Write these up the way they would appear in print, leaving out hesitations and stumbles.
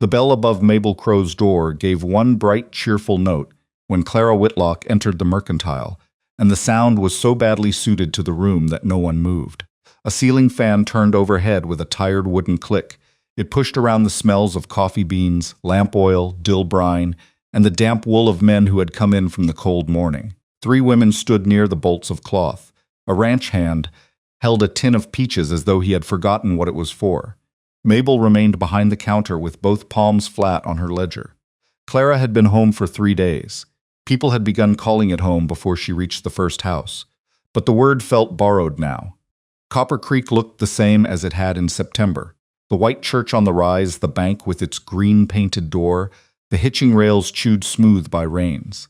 The bell above Mabel Crow's door gave one bright, cheerful note when Clara Whitlock entered the mercantile, and the sound was so badly suited to the room that no one moved. A ceiling fan turned overhead with a tired wooden click. It pushed around the smells of coffee beans, lamp oil, dill brine, and the damp wool of men who had come in from the cold morning. 3 women stood near the bolts of cloth. A ranch hand held a tin of peaches as though he had forgotten what it was for. Mabel remained behind the counter with both palms flat on her ledger. Clara had been home for 3 days. People had begun calling it home before she reached the first house. But the word felt borrowed now. Copper Creek looked the same as it had in September. The white church on the rise, the bank with its green-painted door, the hitching rails chewed smooth by rains.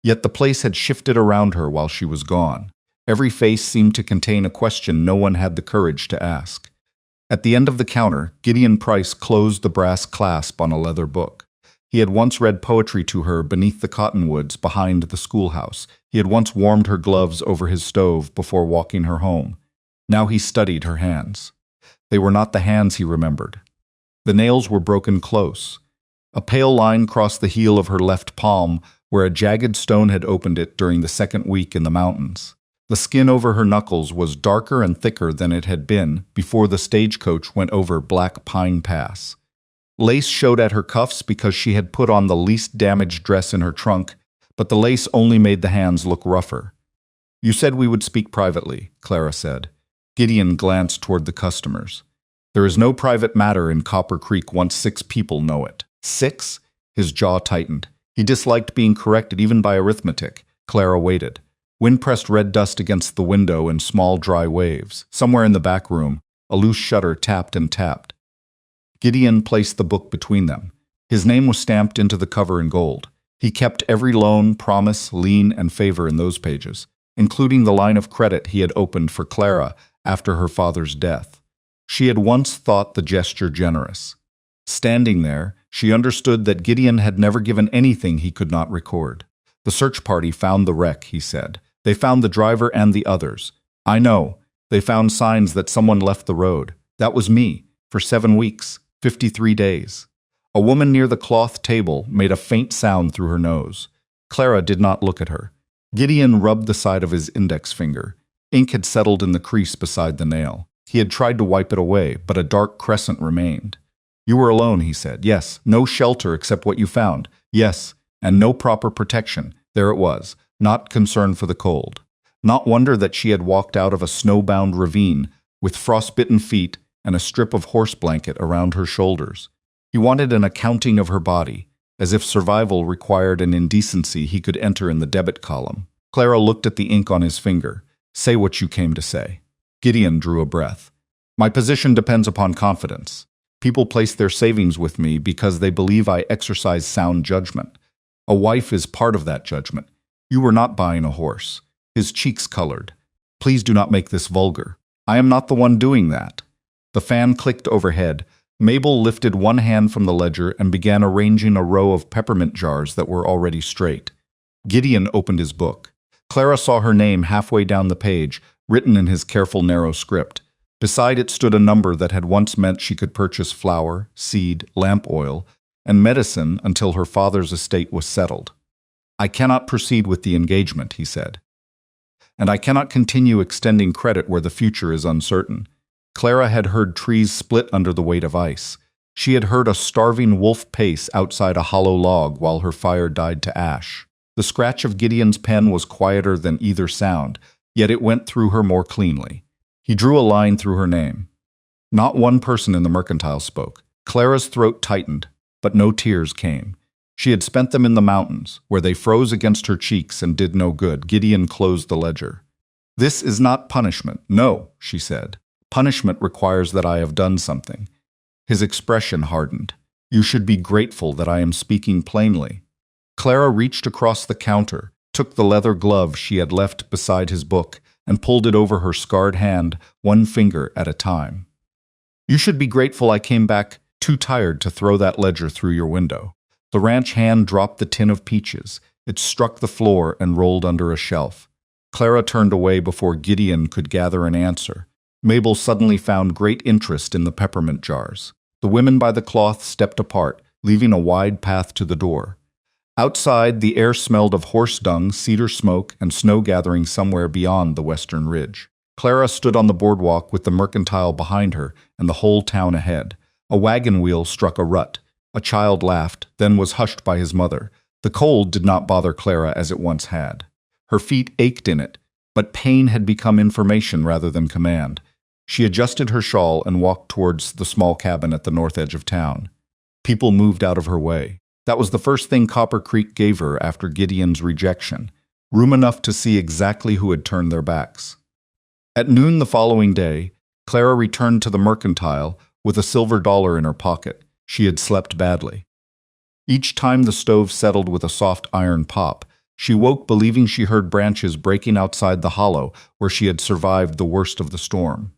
Yet the place had shifted around her while she was gone. Every face seemed to contain a question no one had the courage to ask. At the end of the counter, Gideon Price closed the brass clasp on a leather book. He had once read poetry to her beneath the cottonwoods behind the schoolhouse. He had once warmed her gloves over his stove before walking her home. Now he studied her hands. They were not the hands he remembered. The nails were broken close. A pale line crossed the heel of her left palm, where a jagged stone had opened it during the second week in the mountains. The skin over her knuckles was darker and thicker than it had been before the stagecoach went over Black Pine Pass. Lace showed at her cuffs because she had put on the least damaged dress in her trunk, but the lace only made the hands look rougher. "You said we would speak privately," Clara said. Gideon glanced toward the customers. "There is no private matter in Copper Creek once 6 people know it." 6? His jaw tightened. He disliked being corrected even by arithmetic. Clara waited. Wind pressed red dust against the window in small dry waves. Somewhere in the back room, a loose shutter tapped and tapped. Gideon placed the book between them. His name was stamped into the cover in gold. He kept every loan, promise, lien, and favor in those pages, including the line of credit he had opened for Clara after her father's death. She had once thought the gesture generous. Standing there, she understood that Gideon had never given anything he could not record. "The search party found the wreck," he said. "They found the driver and the others. I know. They found signs that someone left the road. That was me, for 7 weeks, 53 days. A woman near the cloth table made a faint sound through her nose. Clara did not look at her. Gideon rubbed the side of his index finger. Ink had settled in the crease beside the nail. He had tried to wipe it away, but a dark crescent remained. "You were alone," he said. "Yes. No shelter except what you found. Yes. And no proper protection. There it was. Not concern for the cold. Not wonder that she had walked out of a snowbound ravine with frostbitten feet and a strip of horse blanket around her shoulders. He wanted an accounting of her body, as if survival required an indecency he could enter in the debit column. Clara looked at the ink on his finger. "Say what you came to say." Gideon drew a breath. "My position depends upon confidence. People place their savings with me because they believe I exercise sound judgment. A wife is part of that judgment. You were not buying a horse." His cheeks colored. "Please do not make this vulgar. I am not the one doing that." The fan clicked overhead. Mabel lifted one hand from the ledger and began arranging a row of peppermint jars that were already straight. Gideon opened his book. Clara saw her name halfway down the page, written in his careful narrow script. Beside it stood a number that had once meant she could purchase flour, seed, lamp oil, and medicine until her father's estate was settled. "I cannot proceed with the engagement," he said. "And I cannot continue extending credit where the future is uncertain." Clara had heard trees split under the weight of ice. She had heard a starving wolf pace outside a hollow log while her fire died to ash. The scratch of Gideon's pen was quieter than either sound, yet it went through her more cleanly. He drew a line through her name. Not one person in the mercantile spoke. Clara's throat tightened, but no tears came. She had spent them in the mountains, where they froze against her cheeks and did no good. Gideon closed the ledger. "This is not punishment. No," she said. "Punishment requires that I have done something." His expression hardened. "You should be grateful that I am speaking plainly." Clara reached across the counter, took the leather glove she had left beside his book, and pulled it over her scarred hand, one finger at a time. "You should be grateful I came back too tired to throw that ledger through your window." The ranch hand dropped the tin of peaches. It struck the floor and rolled under a shelf. Clara turned away before Gideon could gather an answer. Mabel suddenly found great interest in the peppermint jars. The women by the cloth stepped apart, leaving a wide path to the door. Outside, the air smelled of horse dung, cedar smoke, and snow gathering somewhere beyond the western ridge. Clara stood on the boardwalk with the mercantile behind her and the whole town ahead. A wagon wheel struck a rut. A child laughed, then was hushed by his mother. The cold did not bother Clara as it once had. Her feet ached in it, but pain had become information rather than command. She adjusted her shawl and walked towards the small cabin at the north edge of town. People moved out of her way. That was the first thing Copper Creek gave her after Gideon's rejection, room enough to see exactly who had turned their backs. At noon the following day, Clara returned to the mercantile with a silver dollar in her pocket. She had slept badly. Each time the stove settled with a soft iron pop, she woke believing she heard branches breaking outside the hollow where she had survived the worst of the storm.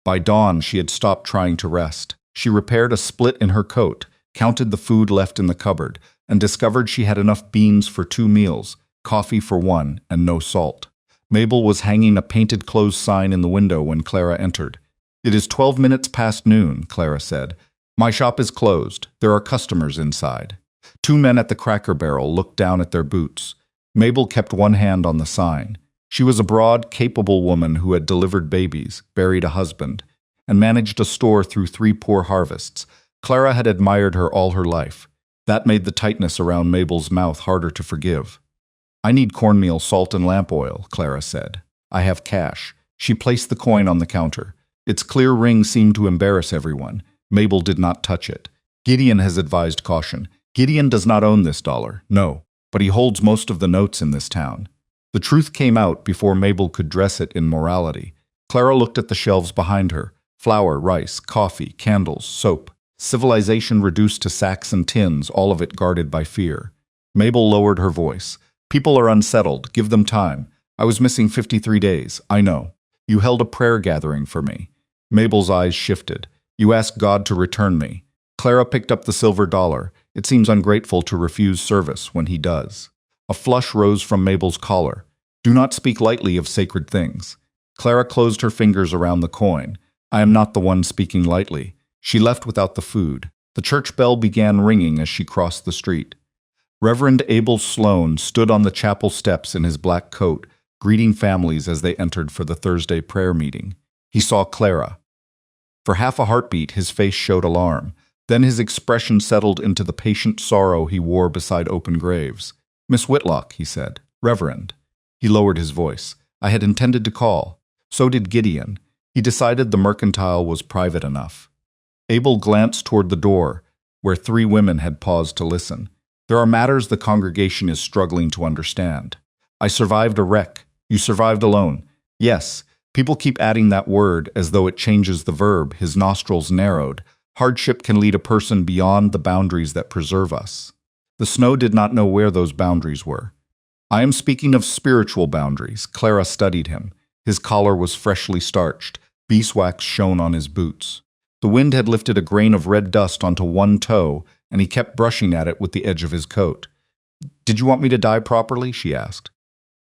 By dawn, she had stopped trying to rest. She repaired a split in her coat, counted the food left in the cupboard, and discovered she had enough beans for 2 meals, coffee for 1, and no salt. Mabel was hanging a painted closed sign in the window when Clara entered. "It is 12 minutes past noon," Clara said. "My shop is closed. There are customers inside." 2 men at the Cracker Barrel looked down at their boots. Mabel kept one hand on the sign. She was a broad, capable woman who had delivered babies, buried a husband, and managed a store through 3 poor harvests. Clara had admired her all her life. That made the tightness around Mabel's mouth harder to forgive. "I need cornmeal, salt, and lamp oil," Clara said. "I have cash." She placed the coin on the counter. Its clear ring seemed to embarrass everyone. Mabel did not touch it. "Gideon has advised caution. Gideon does not own this dollar, no, but he holds most of the notes in this town." The truth came out before Mabel could dress it in morality. Clara looked at the shelves behind her. Flour, rice, coffee, candles, soap. Civilization reduced to sacks and tins, all of it guarded by fear. Mabel lowered her voice. "People are unsettled. Give them time. I was missing 53 days. I know. You held a prayer gathering for me." Mabel's eyes shifted. "You asked God to return me." Clara picked up the silver dollar. It seems ungrateful to refuse service when he does. A flush rose from Mabel's collar. "Do not speak lightly of sacred things." Clara closed her fingers around the coin. "I am not the one speaking lightly." She left without the food. The church bell began ringing as she crossed the street. Reverend Abel Sloan stood on the chapel steps in his black coat, greeting families as they entered for the Thursday prayer meeting. He saw Clara. For half a heartbeat, his face showed alarm. Then his expression settled into the patient sorrow he wore beside open graves. "Miss Whitlock," he said. "Reverend." He lowered his voice. "I had intended to call. So did Gideon." He decided the mercantile was private enough. Abel glanced toward the door, where 3 women had paused to listen. "There are matters the congregation is struggling to understand. I survived a wreck. You survived alone." "Yes." People keep adding that word as though it changes the verb. His nostrils narrowed. "Hardship can lead a person beyond the boundaries that preserve us." The snow did not know where those boundaries were. "I am speaking of spiritual boundaries." Clara studied him. His collar was freshly starched. Beeswax shone on his boots. The wind had lifted a grain of red dust onto one toe, and he kept brushing at it with the edge of his coat. "Did you want me to die properly?" she asked.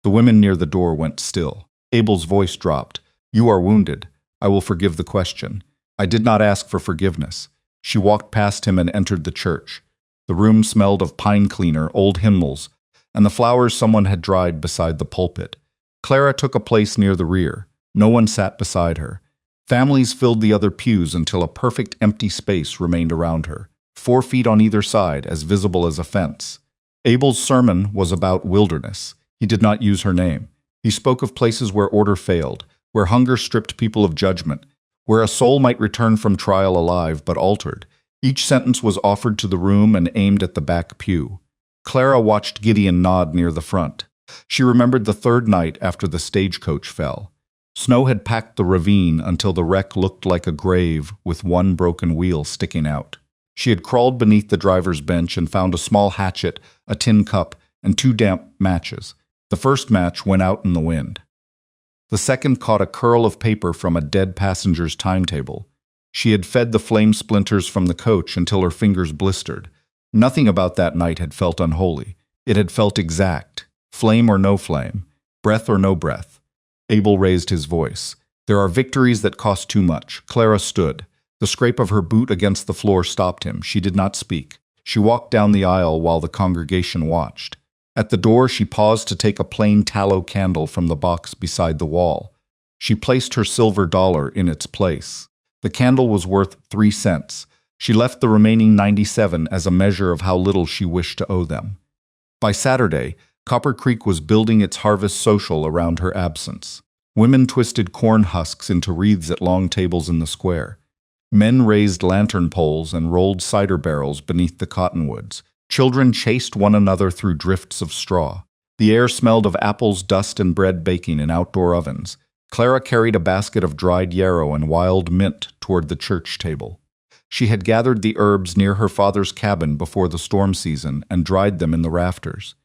The women near the door went still. Abel's voice dropped. "You are wounded. I will forgive the question. I did not ask for forgiveness." She walked past him and entered the church. The room smelled of pine cleaner, old hymnals, and the flowers someone had dried beside the pulpit. Clara took a place near the rear. No one sat beside her. Families filled the other pews until a perfect empty space remained around her, 4 feet on either side, as visible as a fence. Abel's sermon was about wilderness. He did not use her name. He spoke of places where order failed, where hunger stripped people of judgment, where a soul might return from trial alive but altered. Each sentence was offered to the room and aimed at the back pew. Clara watched Gideon nod near the front. She remembered the 3rd night after the stagecoach fell. Snow had packed the ravine until the wreck looked like a grave with 1 broken wheel sticking out. She had crawled beneath the driver's bench and found a small hatchet, a tin cup, and 2 damp matches. The first match went out in the wind. The second caught a curl of paper from a dead passenger's timetable. She had fed the flame splinters from the coach until her fingers blistered. Nothing about that night had felt unholy. It had felt exact. Flame or no flame. Breath or no breath. Abel raised his voice. "There are victories that cost too much." Clara stood. The scrape of her boot against the floor stopped him. She did not speak. She walked down the aisle while the congregation watched. At the door, she paused to take a plain tallow candle from the box beside the wall. She placed her silver dollar in its place. The candle was worth 3 cents. She left the remaining 97 as a measure of how little she wished to owe them. By Saturday, Copper Creek was building its harvest social around her absence. Women twisted corn husks into wreaths at long tables in the square. Men raised lantern poles and rolled cider barrels beneath the cottonwoods. Children chased one another through drifts of straw. The air smelled of apples, dust, and bread baking in outdoor ovens. Clara carried a basket of dried yarrow and wild mint toward the church table. She had gathered the herbs near her father's cabin before the storm season and dried them in the rafters.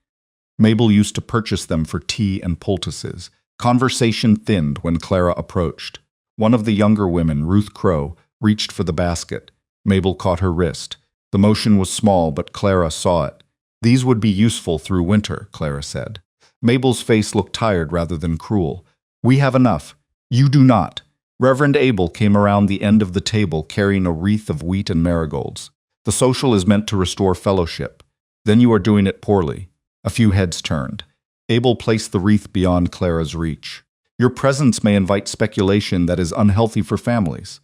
Mabel used to purchase them for tea and poultices. Conversation thinned when Clara approached. One of the younger women, Ruth Crow, reached for the basket. Mabel caught her wrist. The motion was small, but Clara saw it. "These would be useful through winter," Clara said. Mabel's face looked tired rather than cruel. "We have enough. You do not." Reverend Abel came around the end of the table carrying a wreath of wheat and marigolds. "The social is meant to restore fellowship. Then you are doing it poorly." A few heads turned. Abel placed the wreath beyond Clara's reach. "Your presence may invite speculation that is unhealthy for families."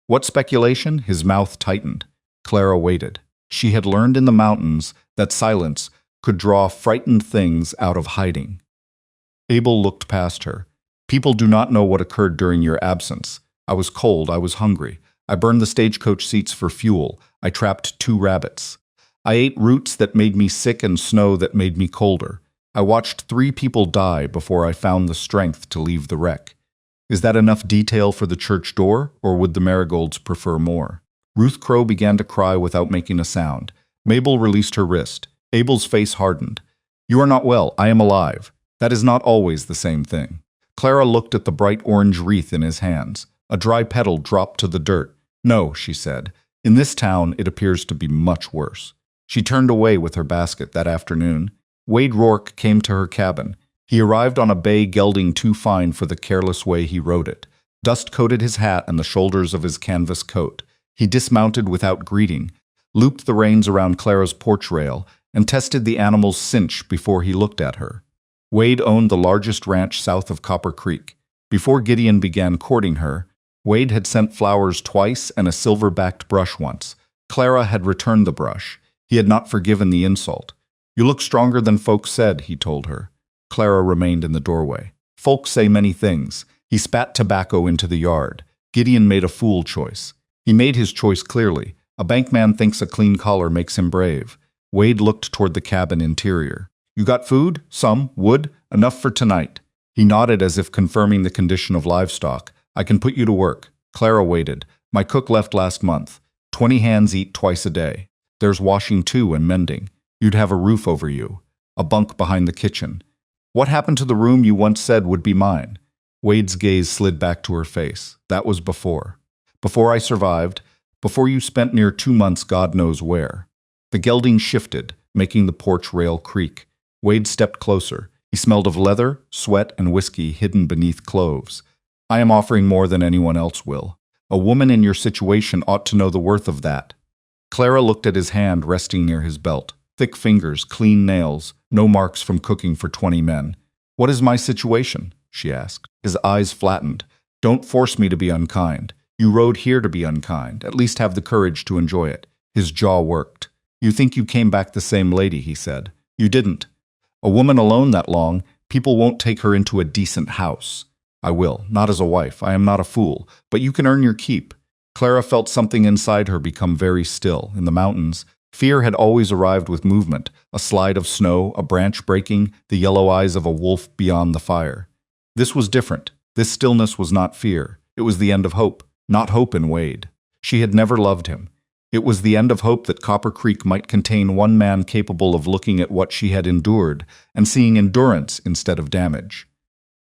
"What speculation?" His mouth tightened. Clara waited. She had learned in the mountains that silence could draw frightened things out of hiding. Abel looked past her. "People do not know what occurred during your absence. I was cold, I was hungry. I burned the stagecoach seats for fuel. I trapped 2 rabbits. I ate roots that made me sick and snow that made me colder. I watched 3 people die before I found the strength to leave the wreck." Is that enough detail for the church door, or would the Marigolds prefer more? Ruth Crow began to cry without making a sound. Mabel released her wrist. Abel's face hardened. "You are not well. I am alive. That is not always the same thing." Clara looked at the bright orange wreath in his hands. A dry petal dropped to the dirt. "No," she said. "In this town, it appears to be much worse." She turned away with her basket that afternoon. Wade Rourke came to her cabin. He arrived on a bay gelding too fine for the careless way he rode it. Dust coated his hat and the shoulders of his canvas coat. He dismounted without greeting, looped the reins around Clara's porch rail, and tested the animal's cinch before he looked at her. Wade owned the largest ranch south of Copper Creek. Before Gideon began courting her, Wade had sent flowers twice and a silver-backed brush once. Clara had returned the brush. He had not forgiven the insult. "You look stronger than folks said," he told her. Clara remained in the doorway. "Folks say many things." He spat tobacco into the yard. Gideon made a fool choice. He made his choice clearly. A bankman thinks a clean collar makes him brave. Wade looked toward the cabin interior. "You got food? Some? Wood? Enough for tonight." He nodded as if confirming the condition of livestock. "I can put you to work." Clara waited. "My cook left last month. 20 hands eat twice a day. There's washing too and mending. You'd have a roof over you. A bunk behind the kitchen. What happened to the room you once said would be mine?" Wade's gaze slid back to her face. "That was before. Before I survived. Before you spent near 2 months God knows where." The gelding shifted, making the porch rail creak. Wade stepped closer. He smelled of leather, sweat, and whiskey hidden beneath cloves. "I am offering more than anyone else will. A woman in your situation ought to know the worth of that." Clara looked at his hand resting near his belt. Thick fingers, clean nails, no marks from cooking for 20 men. "What is my situation?" she asked. His eyes flattened. "Don't force me to be unkind. You rode here to be unkind. At least have the courage to enjoy it." His jaw worked. "You think you came back the same lady," he said. "You didn't. A woman alone that long, people won't take her into a decent house." "I will, not as a wife. I am not a fool. But you can earn your keep." Clara felt something inside her become very still. In the mountains, fear had always arrived with movement, a slide of snow, a branch breaking, the yellow eyes of a wolf beyond the fire. This was different. This stillness was not fear. It was the end of hope, not hope in Wade. She had never loved him. It was the end of hope that Copper Creek might contain one man capable of looking at what she had endured and seeing endurance instead of damage.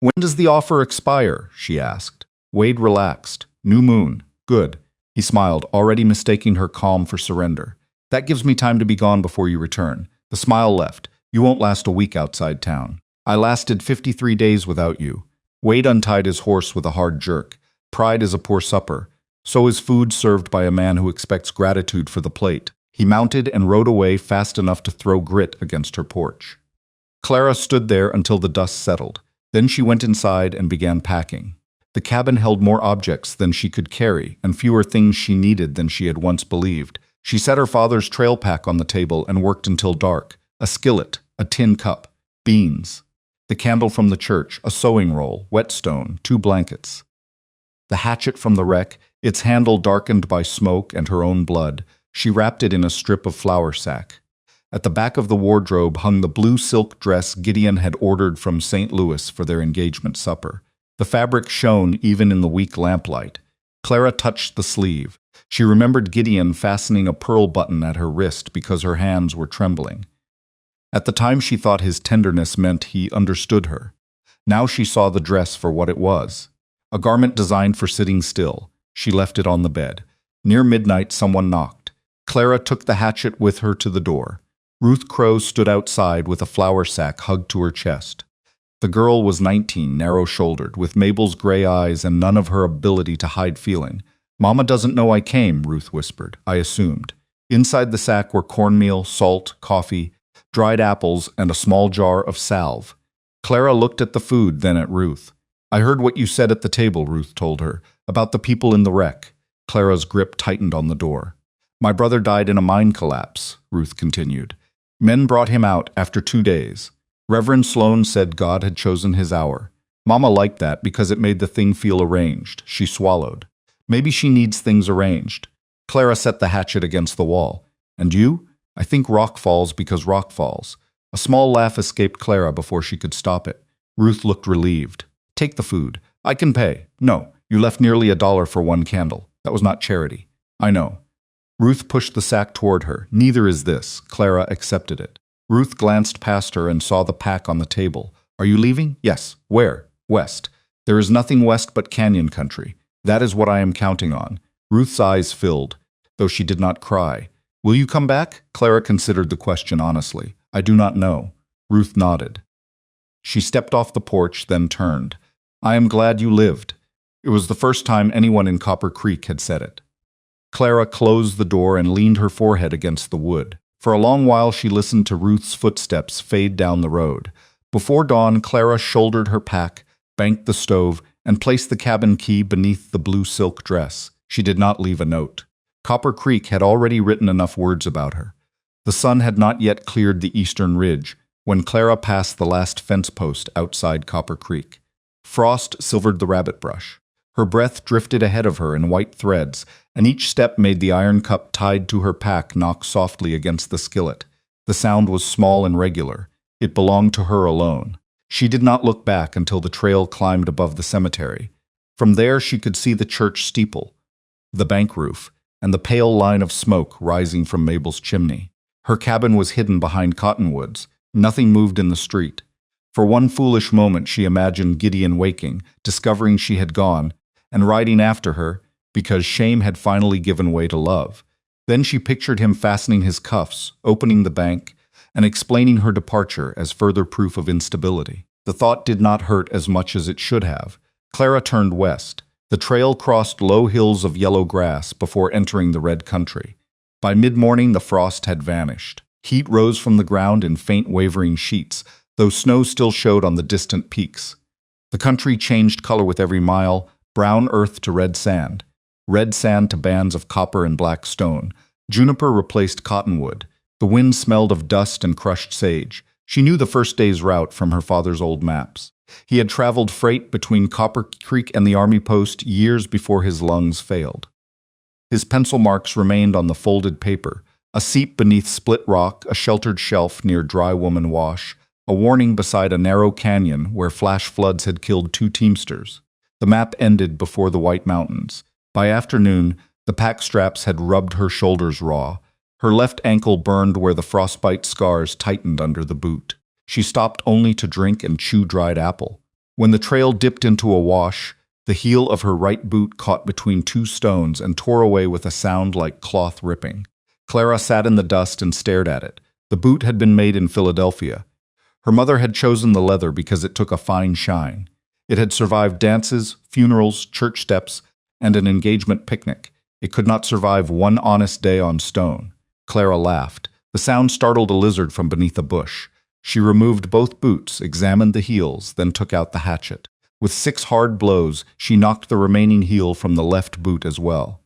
"When does the offer expire?" she asked. Wade relaxed. "New moon. Good." He smiled, already mistaking her calm for surrender. "That gives me time to be gone before you return." The smile left. "You won't last a week outside town." "I lasted 53 days without you." Wade untied his horse with a hard jerk. "Pride is a poor supper. So is food served by a man who expects gratitude for the plate." He mounted and rode away fast enough to throw grit against her porch. Clara stood there until the dust settled. Then she went inside and began packing. The cabin held more objects than she could carry and fewer things she needed than she had once believed. She set her father's trail pack on the table and worked until dark. A skillet, a tin cup, beans, the candle from the church, a sewing roll, whetstone, 2 blankets. The hatchet from the wreck, its handle darkened by smoke and her own blood. She wrapped it in a strip of flour sack. At the back of the wardrobe hung the blue silk dress Gideon had ordered from St. Louis for their engagement supper. The fabric shone even in the weak lamplight. Clara touched the sleeve. She remembered Gideon fastening a pearl button at her wrist because her hands were trembling. At the time she thought his tenderness meant he understood her. Now she saw the dress for what it was. A garment designed for sitting still. She left it on the bed. Near midnight someone knocked. Clara took the hatchet with her to the door. Ruth Crowe stood outside with a flour sack hugged to her chest. The girl was 19, narrow-shouldered, with Mabel's gray eyes and none of her ability to hide feeling. "Mama doesn't know I came," Ruth whispered. "I assumed." Inside the sack were cornmeal, salt, coffee, dried apples, and a small jar of salve. Clara looked at the food, then at Ruth. "I heard what you said at the table," Ruth told her, "about the people in the wreck." Clara's grip tightened on the door. "My brother died in a mine collapse," Ruth continued. "Men brought him out after 2 days. Reverend Sloane said God had chosen his hour. Mama liked that because it made the thing feel arranged." She swallowed. "Maybe she needs things arranged." Clara set the hatchet against the wall. "And you?" "I think rock falls because rock falls." A small laugh escaped Clara before she could stop it. Ruth looked relieved. "Take the food. I can pay." "No, you left nearly $1 for 1 candle. That was not charity." "I know." Ruth pushed the sack toward her. "Neither is this." Clara accepted it. Ruth glanced past her and saw the pack on the table. "Are you leaving?" "Yes." "Where?" "West." "There is nothing west but canyon country. That is what I am counting on." Ruth's eyes filled, though she did not cry. "Will you come back?" Clara considered the question honestly. "I do not know." Ruth nodded. She stepped off the porch, then turned. "I am glad you lived." It was the first time anyone in Copper Creek had said it. Clara closed the door and leaned her forehead against the wood. For a long while she listened to Ruth's footsteps fade down the road. Before dawn, Clara shouldered her pack, banked the stove, and placed the cabin key beneath the blue silk dress. She did not leave a note. Copper Creek had already written enough words about her. The sun had not yet cleared the eastern ridge when Clara passed the last fence post outside Copper Creek. Frost silvered the rabbit brush. Her breath drifted ahead of her in white threads, and each step made the iron cup tied to her pack knock softly against the skillet. The sound was small and regular. It belonged to her alone. She did not look back until the trail climbed above the cemetery. From there she could see the church steeple, the bank roof, and the pale line of smoke rising from Mabel's chimney. Her cabin was hidden behind cottonwoods. Nothing moved in the street. For one foolish moment she imagined Gideon waking, discovering she had gone, and riding after her, because shame had finally given way to love. Then she pictured him fastening his cuffs, opening the bank, and explaining her departure as further proof of instability. The thought did not hurt as much as it should have. Clara turned west. The trail crossed low hills of yellow grass before entering the red country. By mid-morning the frost had vanished. Heat rose from the ground in faint wavering sheets, though snow still showed on the distant peaks. The country changed color with every mile, brown earth to red sand to bands of copper and black stone. Juniper replaced cottonwood. The wind smelled of dust and crushed sage. She knew the first day's route from her father's old maps. He had traveled freight between Copper Creek and the army post years before his lungs failed. His pencil marks remained on the folded paper, a seep beneath split rock, a sheltered shelf near Dry Woman Wash, a warning beside a narrow canyon where flash floods had killed 2 teamsters. The map ended before the White Mountains. By afternoon, the pack straps had rubbed her shoulders raw. Her left ankle burned where the frostbite scars tightened under the boot. She stopped only to drink and chew dried apple. When the trail dipped into a wash, the heel of her right boot caught between 2 stones and tore away with a sound like cloth ripping. Clara sat in the dust and stared at it. The boot had been made in Philadelphia. Her mother had chosen the leather because it took a fine shine. It had survived dances, funerals, church steps, and an engagement picnic. It could not survive one honest day on stone. Clara laughed. The sound startled a lizard from beneath a bush. She removed both boots, examined the heels, then took out the hatchet. With 6 hard blows, she knocked the remaining heel from the left boot as well.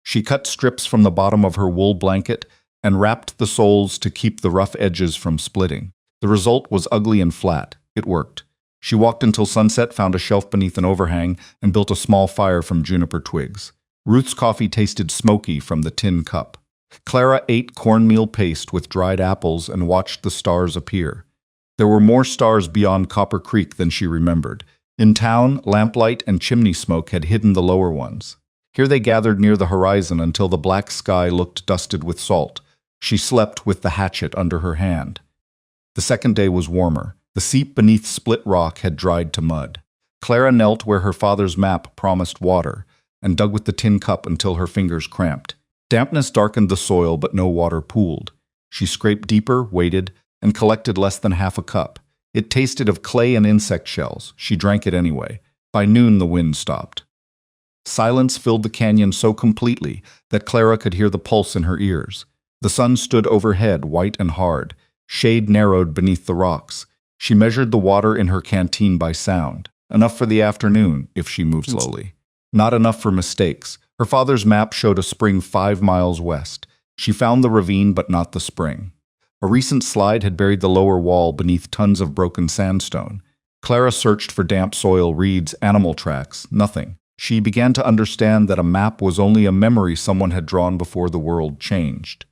She cut strips from the bottom of her wool blanket and wrapped the soles to keep the rough edges from splitting. The result was ugly and flat. It worked. She walked until sunset, found a shelf beneath an overhang, and built a small fire from juniper twigs. Ruth's coffee tasted smoky from the tin cup. Clara ate cornmeal paste with dried apples and watched the stars appear. There were more stars beyond Copper Creek than she remembered. In town, lamplight and chimney smoke had hidden the lower ones. Here they gathered near the horizon until the black sky looked dusted with salt. She slept with the hatchet under her hand. The second day was warmer. The seep beneath Split Rock had dried to mud. Clara knelt where her father's map promised water and dug with the tin cup until her fingers cramped. Dampness darkened the soil, but no water pooled. She scraped deeper, waited, and collected less than half a cup. It tasted of clay and insect shells. She drank it anyway. By noon, the wind stopped. Silence filled the canyon so completely that Clara could hear the pulse in her ears. The sun stood overhead, white and hard. Shade narrowed beneath the rocks. She measured the water in her canteen by sound. Enough for the afternoon, if she moved slowly. Not enough for mistakes. Her father's map showed a spring 5 miles west. She found the ravine, but not the spring. A recent slide had buried the lower wall beneath tons of broken sandstone. Clara searched for damp soil, reeds, animal tracks. Nothing. She began to understand that a map was only a memory someone had drawn before the world changed.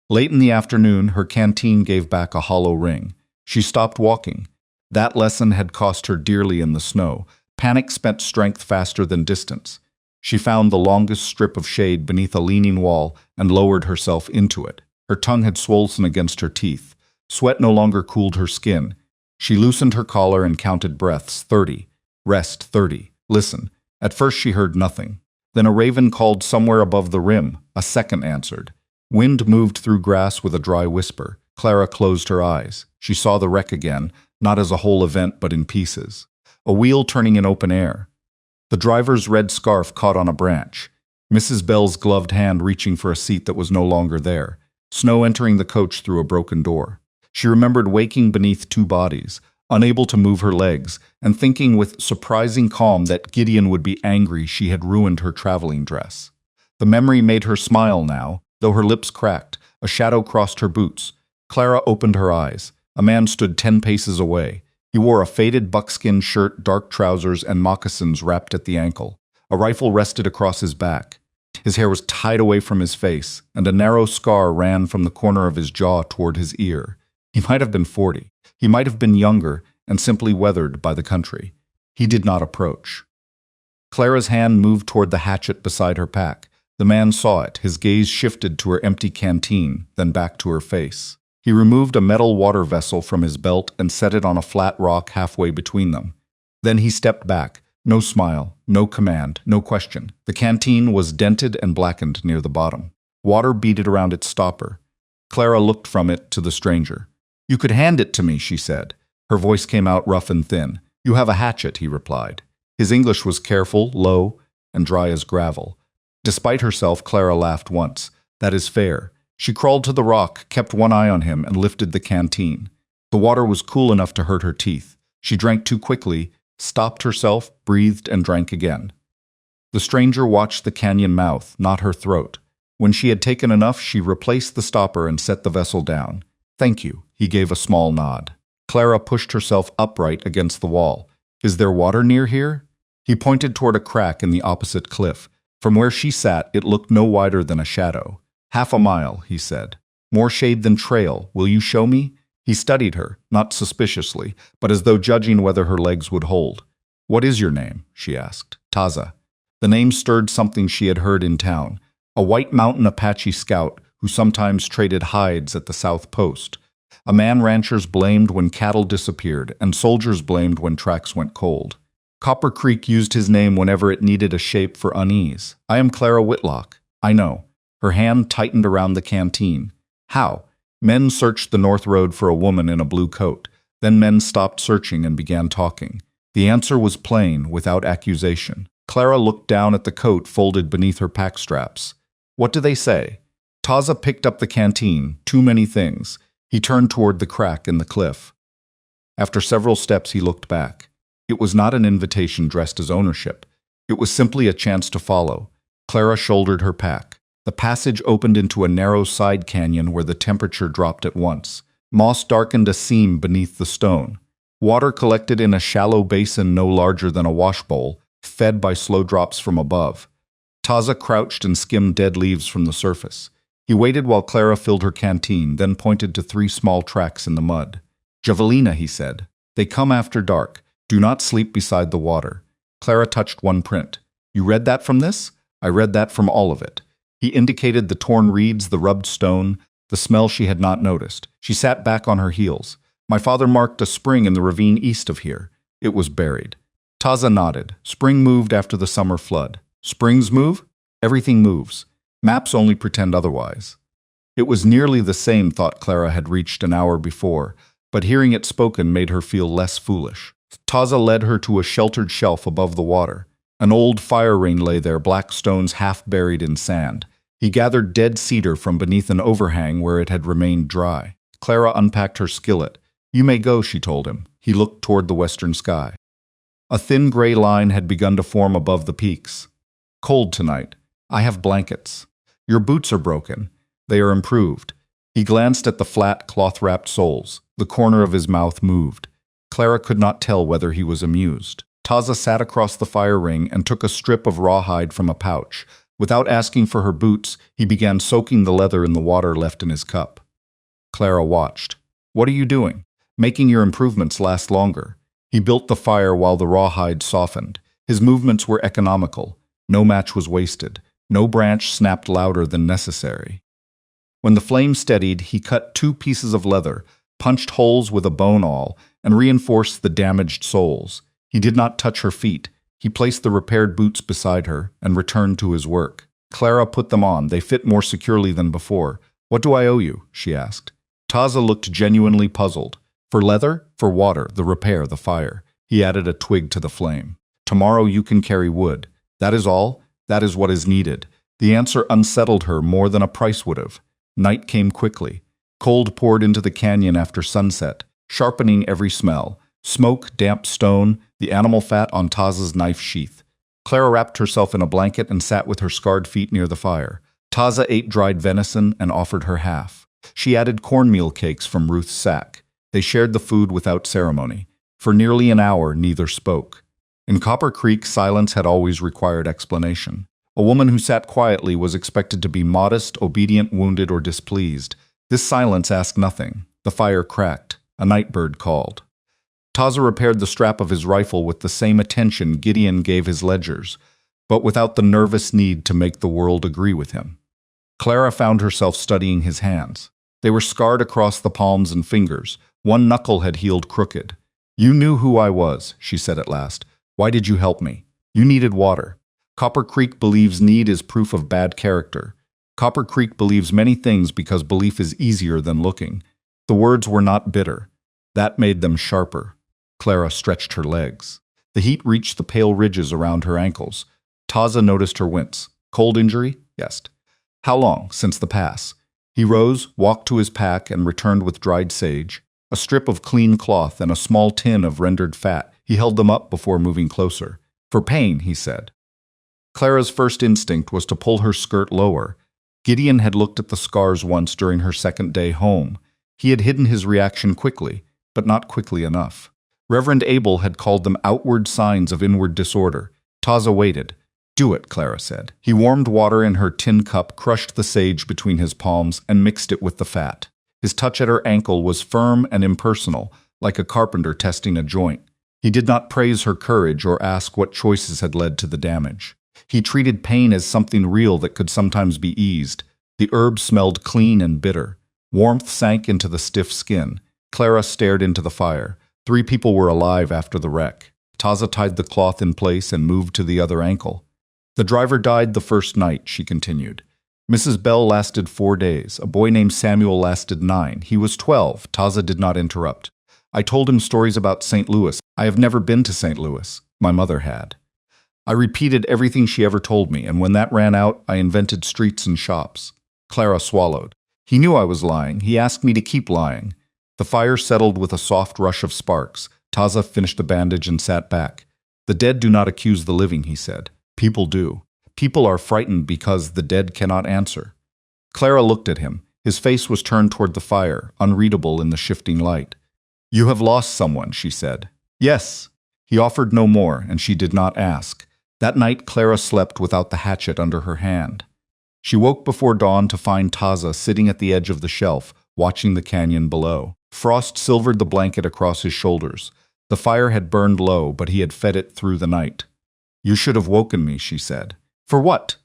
Late in the afternoon, her canteen gave back a hollow ring. She stopped walking. That lesson had cost her dearly in the snow. Panic spent strength faster than distance. She found the longest strip of shade beneath a leaning wall and lowered herself into it. Her tongue had swollen against her teeth. Sweat no longer cooled her skin. She loosened her collar and counted breaths. 30. Rest. 30. Listen. At first she heard nothing. Then a raven called somewhere above the rim. A second answered. Wind moved through grass with a dry whisper. Clara closed her eyes. She saw the wreck again, not as a whole event but in pieces. A wheel turning in open air. The driver's red scarf caught on a branch. Mrs. Bell's gloved hand reaching for a seat that was no longer there. Snow entering the coach through a broken door. She remembered waking beneath 2 bodies, unable to move her legs, and thinking with surprising calm that Gideon would be angry she had ruined her traveling dress. The memory made her smile now, though her lips cracked. A shadow crossed her boots. Clara opened her eyes. A man stood 10 paces away. He wore a faded buckskin shirt, dark trousers, and moccasins wrapped at the ankle. A rifle rested across his back. His hair was tied away from his face, and a narrow scar ran from the corner of his jaw toward his ear. He might have been 40. He might have been younger and simply weathered by the country. He did not approach. Clara's hand moved toward the hatchet beside her pack. The man saw it. His gaze shifted to her empty canteen, then back to her face. He removed a metal water vessel from his belt and set it on a flat rock halfway between them. Then he stepped back. No smile, no command, no question. The canteen was dented and blackened near the bottom. Water beaded around its stopper. Clara looked from it to the stranger. "You could hand it to me," she said. Her voice came out rough and thin. "You have a hatchet," he replied. His English was careful, low, and dry as gravel. Despite herself, Clara laughed once. "That is fair." She crawled to the rock, kept one eye on him, and lifted the canteen. The water was cool enough to hurt her teeth. She drank too quickly, stopped herself, breathed, and drank again. The stranger watched the canyon mouth, not her throat. When she had taken enough, she replaced the stopper and set the vessel down. "Thank you," he gave a small nod. Clara pushed herself upright against the wall. "Is there water near here?" He pointed toward a crack in the opposite cliff. From where she sat, it looked no wider than a shadow. "Half a mile," he said. "More shade than trail. Will you show me?" He studied her, not suspiciously, but as though judging whether her legs would hold. "What is your name?" she asked. "Taza." The name stirred something she had heard in town. A White Mountain Apache scout who sometimes traded hides at the South Post. A man ranchers blamed when cattle disappeared, and soldiers blamed when tracks went cold. Copper Creek used his name whenever it needed a shape for unease. "I am Clara Whitlock." "I know." Her hand tightened around the canteen. "How?" Men searched the North Road for a woman in a blue coat. Then men stopped searching and began talking. The answer was plain, without accusation. Clara looked down at the coat folded beneath her pack straps. "What do they say?" Taza picked up the canteen, too many things. He turned toward the crack in the cliff. After several steps, he looked back. It was not an invitation dressed as ownership. It was simply a chance to follow. Clara shouldered her pack. The passage opened into a narrow side canyon where the temperature dropped at once. Moss darkened a seam beneath the stone. Water collected in a shallow basin no larger than a washbowl, fed by slow drops from above. Taza crouched and skimmed dead leaves from the surface. He waited while Clara filled her canteen, then pointed to 3 small tracks in the mud. "Javelina," he said. "They come after dark. Do not sleep beside the water." Clara touched one print. "You read that from this?" "I read that from all of it." He indicated the torn reeds, the rubbed stone, the smell she had not noticed. She sat back on her heels. "My father marked a spring in the ravine east of here. It was buried." Taza nodded. "Spring moved after the summer flood." "Springs move?" "Everything moves. Maps only pretend otherwise." It was nearly the same thought Clara had reached an hour before, but hearing it spoken made her feel less foolish. Taza led her to a sheltered shelf above the water. An old fire ring lay there, black stones half buried in sand. He gathered dead cedar from beneath an overhang where it had remained dry. Clara unpacked her skillet. "You may go," she told him. He looked toward the western sky. A thin gray line had begun to form above the peaks. "Cold tonight. I have blankets." "Your boots are broken." "They are improved." He glanced at the flat, cloth-wrapped soles. The corner of his mouth moved. Clara could not tell whether he was amused. Taza sat across the fire ring and took a strip of rawhide from a pouch. Without asking for her boots, he began soaking the leather in the water left in his cup. Clara watched. "What are you doing?" "Making your improvements last longer." He built the fire while the rawhide softened. His movements were economical. No match was wasted. No branch snapped louder than necessary. When the flame steadied, he cut 2 pieces of leather, punched holes with a bone awl, and reinforced the damaged soles. He did not touch her feet. He placed the repaired boots beside her and returned to his work. Clara put them on. They fit more securely than before. "What do I owe you?" she asked. Taza looked genuinely puzzled. "For leather, for water, the repair, the fire." He added a twig to the flame. "Tomorrow you can carry wood. That is all. That is what is needed." The answer unsettled her more than a price would have. Night came quickly. Cold poured into the canyon after sunset, sharpening every smell. Smoke, damp stone, the animal fat on Taza's knife sheath. Clara wrapped herself in a blanket and sat with her scarred feet near the fire. Taza ate dried venison and offered her half. She added cornmeal cakes from Ruth's sack. They shared the food without ceremony. For nearly an hour, neither spoke. In Copper Creek, silence had always required explanation. A woman who sat quietly was expected to be modest, obedient, wounded, or displeased. This silence asked nothing. The fire cracked. A night bird called. Taza repaired the strap of his rifle with the same attention Gideon gave his ledgers, but without the nervous need to make the world agree with him. Clara found herself studying his hands. They were scarred across the palms and fingers. One knuckle had healed crooked. "You knew who I was," she said at last. "Why did you help me?" "You needed water." Copper Creek believes need is proof of bad character. Copper Creek believes many things because belief is easier than looking. The words were not bitter. That made them sharper. Clara stretched her legs. The heat reached the pale ridges around her ankles. Taza noticed her wince. "Cold injury?" "Yes." "How long? Since the pass?" He rose, walked to his pack, and returned with dried sage, a strip of clean cloth, and a small tin of rendered fat. He held them up before moving closer. "For pain," he said. Clara's first instinct was to pull her skirt lower. Gideon had looked at the scars once during her second day home. He had hidden his reaction quickly, but not quickly enough. Reverend Abel had called them outward signs of inward disorder. Taza waited. "Do it," Clara said. He warmed water in her tin cup, crushed the sage between his palms, and mixed it with the fat. His touch at her ankle was firm and impersonal, like a carpenter testing a joint. He did not praise her courage or ask what choices had led to the damage. He treated pain as something real that could sometimes be eased. The herb smelled clean and bitter. Warmth sank into the stiff skin. Clara stared into the fire. 3 people were alive after the wreck. Taza tied the cloth in place and moved to the other ankle. "The driver died the first night," she continued. "Mrs. Bell lasted 4 days. A boy named Samuel lasted 9. He was 12. Taza did not interrupt. "I told him stories about St. Louis. I have never been to St. Louis. My mother had. I repeated everything she ever told me, and when that ran out, I invented streets and shops." Clara swallowed. He knew I was lying. He asked me to keep lying. The fire settled with a soft rush of sparks. Taza finished the bandage and sat back. The dead do not accuse the living, he said. People do. People are frightened because the dead cannot answer. Clara looked at him. His face was turned toward the fire, unreadable in the shifting light. You have lost someone, she said. Yes. He offered no more, and she did not ask. That night Clara slept without the hatchet under her hand. She woke before dawn to find Taza sitting at the edge of the shelf, watching the canyon below. Frost silvered the blanket across his shoulders. The fire had burned low, but he had fed it through the night. You should have woken me, she said. For what?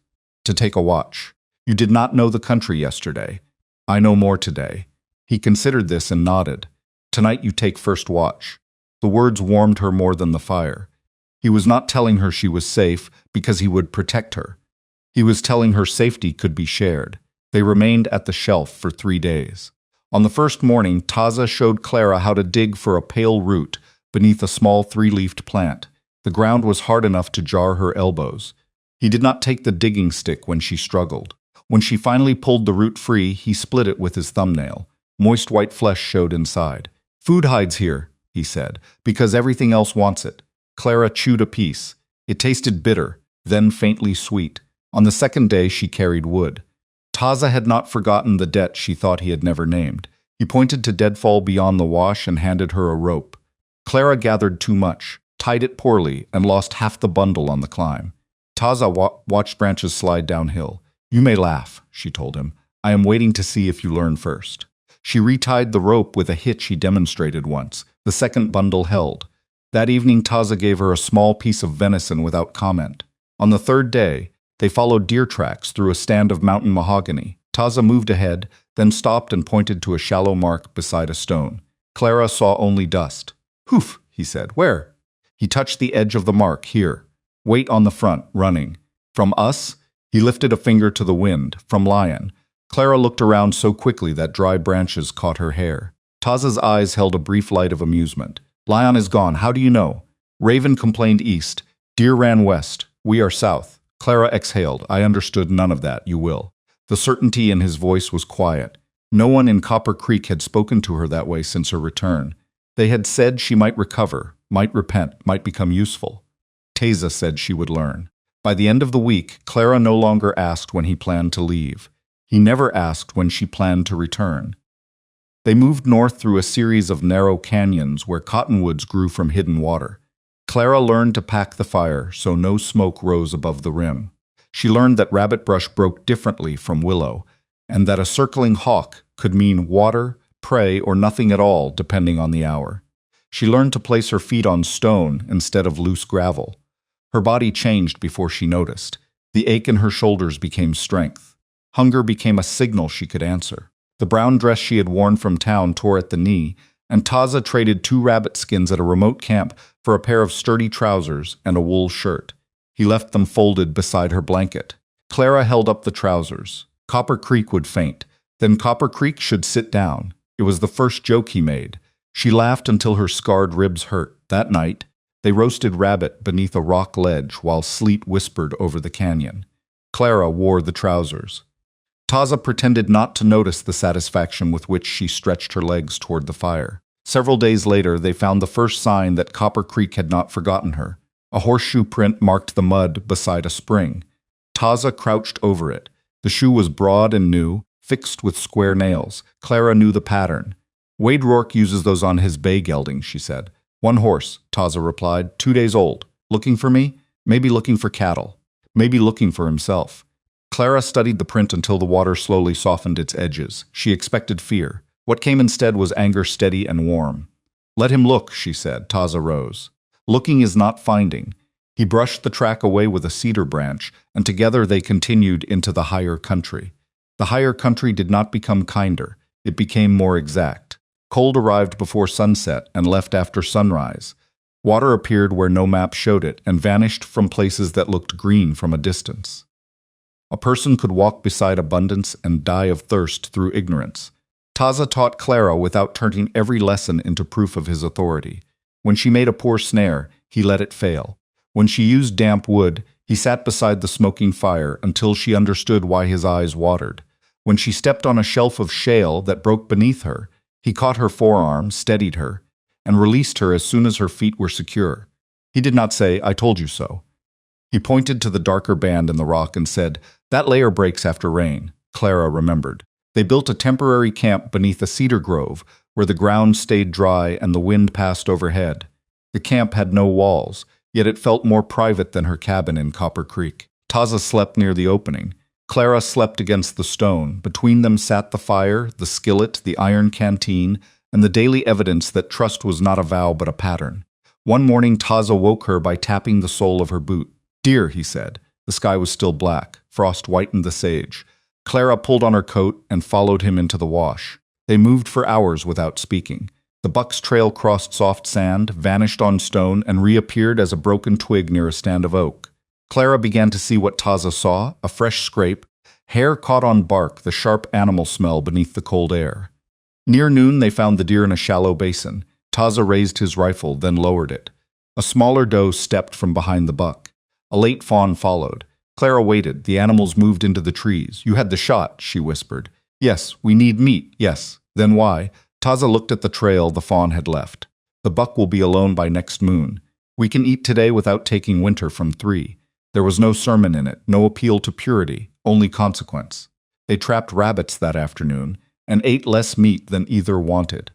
To take a watch. You did not know the country yesterday. I know more today. He considered this and nodded. Tonight you take first watch. The words warmed her more than the fire. He was not telling her she was safe because he would protect her. He was telling her safety could be shared. They remained at the shelf for 3 days. On the first morning, Taza showed Clara how to dig for a pale root beneath a small 3-leafed plant. The ground was hard enough to jar her elbows. He did not take the digging stick when she struggled. When she finally pulled the root free, he split it with his thumbnail. Moist white flesh showed inside. Food hides here, he said, because everything else wants it. Clara chewed a piece. It tasted bitter, then faintly sweet. On the second day, she carried wood. Taza had not forgotten the debt she thought he had never named. He pointed to deadfall beyond the wash and handed her a rope. Clara gathered too much, tied it poorly, and lost half the bundle on the climb. Taza watched branches slide downhill. You may laugh, she told him. I am waiting to see if you learn first. She retied the rope with a hitch he demonstrated once. The second bundle held. That evening, Taza gave her a small piece of venison without comment. On the third day, they followed deer tracks through a stand of mountain mahogany. Taza moved ahead, then stopped and pointed to a shallow mark beside a stone. Clara saw only dust. Hoof, he said. Where? He touched the edge of the mark. Here. Wait on the front, running. From us? He lifted a finger to the wind. From Lion. Clara looked around so quickly that dry branches caught her hair. Taza's eyes held a brief light of amusement. Lion is gone. How do you know? Raven complained east. Deer ran west. We are south. Clara exhaled. I understood none of that. You will. The certainty in his voice was quiet. No one in Copper Creek had spoken to her that way since her return. They had said she might recover, might repent, might become useful. Taza said she would learn. By the end of the week, Clara no longer asked when he planned to leave. He never asked when she planned to return. They moved north through a series of narrow canyons where cottonwoods grew from hidden water. Clara learned to pack the fire so no smoke rose above the rim. She learned that rabbit brush broke differently from willow, and that a circling hawk could mean water, prey, or nothing at all, depending on the hour. She learned to place her feet on stone instead of loose gravel. Her body changed before she noticed. The ache in her shoulders became strength. Hunger became a signal she could answer. The brown dress she had worn from town tore at the knee, and Taza traded 2 rabbit skins at a remote camp for a pair of sturdy trousers and a wool shirt. He left them folded beside her blanket. Clara held up the trousers. Copper Creek would faint. Then Copper Creek should sit down. It was the first joke he made. She laughed until her scarred ribs hurt. That night, they roasted rabbit beneath a rock ledge while sleet whispered over the canyon. Clara wore the trousers. Taza pretended not to notice the satisfaction with which she stretched her legs toward the fire. Several days later, they found the first sign that Copper Creek had not forgotten her. A horseshoe print marked the mud beside a spring. Taza crouched over it. The shoe was broad and new, fixed with square nails. Clara knew the pattern. Wade Rourke uses those on his bay gelding, she said. 1 horse, Taza replied, 2 days old. Looking for me? Maybe looking for cattle. Maybe looking for himself. Clara studied the print until the water slowly softened its edges. She expected fear. What came instead was anger, steady and warm. Let him look, she said. Taza rose. Looking is not finding. He brushed the track away with a cedar branch, and together they continued into the higher country. The higher country did not become kinder. It became more exact. Cold arrived before sunset and left after sunrise. Water appeared where no map showed it and vanished from places that looked green from a distance. A person could walk beside abundance and die of thirst through ignorance. Taza taught Clara without turning every lesson into proof of his authority. When she made a poor snare, he let it fail. When she used damp wood, he sat beside the smoking fire until she understood why his eyes watered. When she stepped on a shelf of shale that broke beneath her, he caught her forearm, steadied her, and released her as soon as her feet were secure. He did not say, "I told you so." He pointed to the darker band in the rock and said, "That layer breaks after rain." Clara remembered. They built a temporary camp beneath a cedar grove where the ground stayed dry and the wind passed overhead. The camp had no walls, yet it felt more private than her cabin in Copper Creek. Taza slept near the opening. Clara slept against the stone. Between them sat the fire, the skillet, the iron canteen, and the daily evidence that trust was not a vow but a pattern. One morning Taza woke her by tapping the sole of her boot. "Dear," he said. The sky was still black. Frost whitened the sage. Clara pulled on her coat and followed him into the wash. They moved for hours without speaking. The buck's trail crossed soft sand, vanished on stone, and reappeared as a broken twig near a stand of oak. Clara began to see what Taza saw, a fresh scrape, hair caught on bark, the sharp animal smell beneath the cold air. Near noon they found the deer in a shallow basin. Taza raised his rifle, then lowered it. A smaller doe stepped from behind the buck. A late fawn followed. Clara waited. The animals moved into the trees. "You had the shot," she whispered. "Yes, we need meat, yes." "Then why?" Taza looked at the trail the fawn had left. "The buck will be alone by next moon. We can eat today without taking winter from 3. There was no sermon in it, no appeal to purity, only consequence. They trapped rabbits that afternoon and ate less meat than either wanted.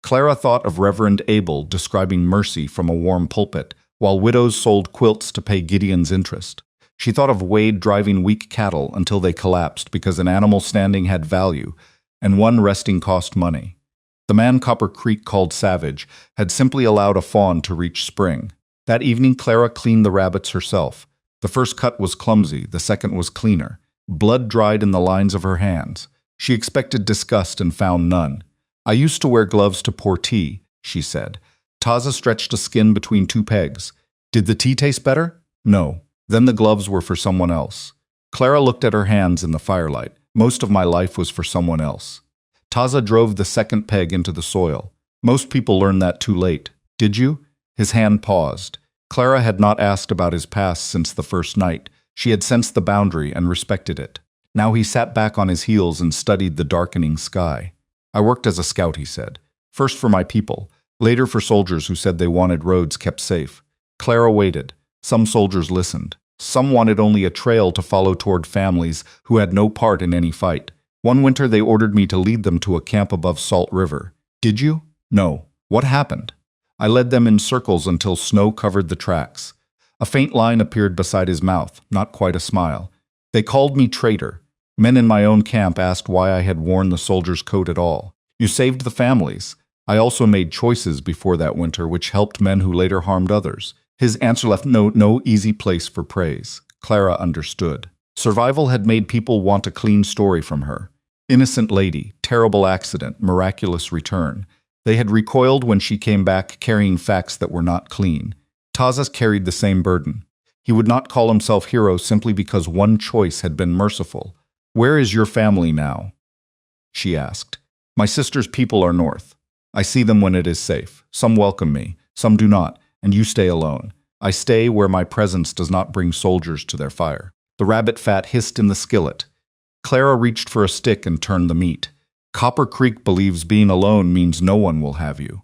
Clara thought of Reverend Abel describing mercy from a warm pulpit, while widows sold quilts to pay Gideon's interest. She thought of Wade driving weak cattle until they collapsed because an animal standing had value and one resting cost money. The man Copper Creek called savage had simply allowed a fawn to reach spring. That evening Clara cleaned the rabbits herself. The first cut was clumsy, the second was cleaner. Blood dried in the lines of her hands. She expected disgust and found none. "I used to wear gloves to pour tea," she said. Taza stretched a skin between 2 pegs. "Did the tea taste better?" "No." "Then the gloves were for someone else." Clara looked at her hands in the firelight. "Most of my life was for someone else." Taza drove the second peg into the soil. "Most people learn that too late." "Did you?" His hand paused. Clara had not asked about his past since the first night. She had sensed the boundary and respected it. Now he sat back on his heels and studied the darkening sky. "I worked as a scout," he said. "First for my people, later for soldiers who said they wanted roads kept safe." Clara waited. Some soldiers listened. Some wanted only a trail to follow toward families who had no part in any fight. "One winter they ordered me to lead them to a camp above Salt River." "Did you?" "No." "What happened?" "I led them in circles until snow covered the tracks." A faint line appeared beside his mouth, not quite a smile. "They called me traitor. Men in my own camp asked why I had worn the soldier's coat at all. You saved the families. I also made choices before that winter which helped men who later harmed others." His answer left no easy place for praise. Clara understood. Survival had made people want a clean story from her. Innocent lady, terrible accident, miraculous return. They had recoiled when she came back carrying facts that were not clean. Taza carried the same burden. He would not call himself hero simply because one choice had been merciful. "Where is your family now?" she asked. "My sister's people are north. I see them when it is safe. Some welcome me, some do not, and you stay alone. I stay where my presence does not bring soldiers to their fire." The rabbit fat hissed in the skillet. Clara reached for a stick and turned the meat. "Copper Creek believes being alone means no one will have you."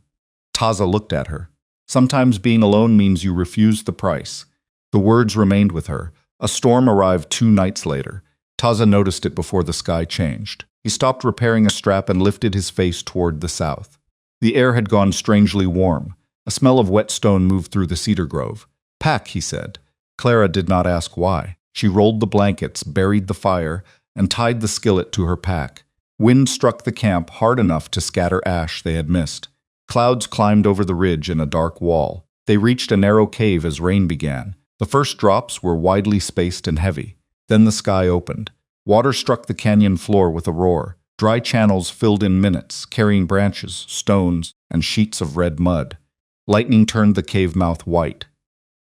Taza looked at her. "Sometimes being alone means you refuse the price." The words remained with her. A storm arrived 2 nights later. Taza noticed it before the sky changed. He stopped repairing a strap and lifted his face toward the south. The air had gone strangely warm. A smell of wet stone moved through the cedar grove. "Pack," he said. Clara did not ask why. She rolled the blankets, buried the fire, and tied the skillet to her pack. Wind struck the camp hard enough to scatter ash they had missed. Clouds climbed over the ridge in a dark wall. They reached a narrow cave as rain began. The first drops were widely spaced and heavy. Then the sky opened. Water struck the canyon floor with a roar. Dry channels filled in minutes, carrying branches, stones, and sheets of red mud. Lightning turned the cave mouth white.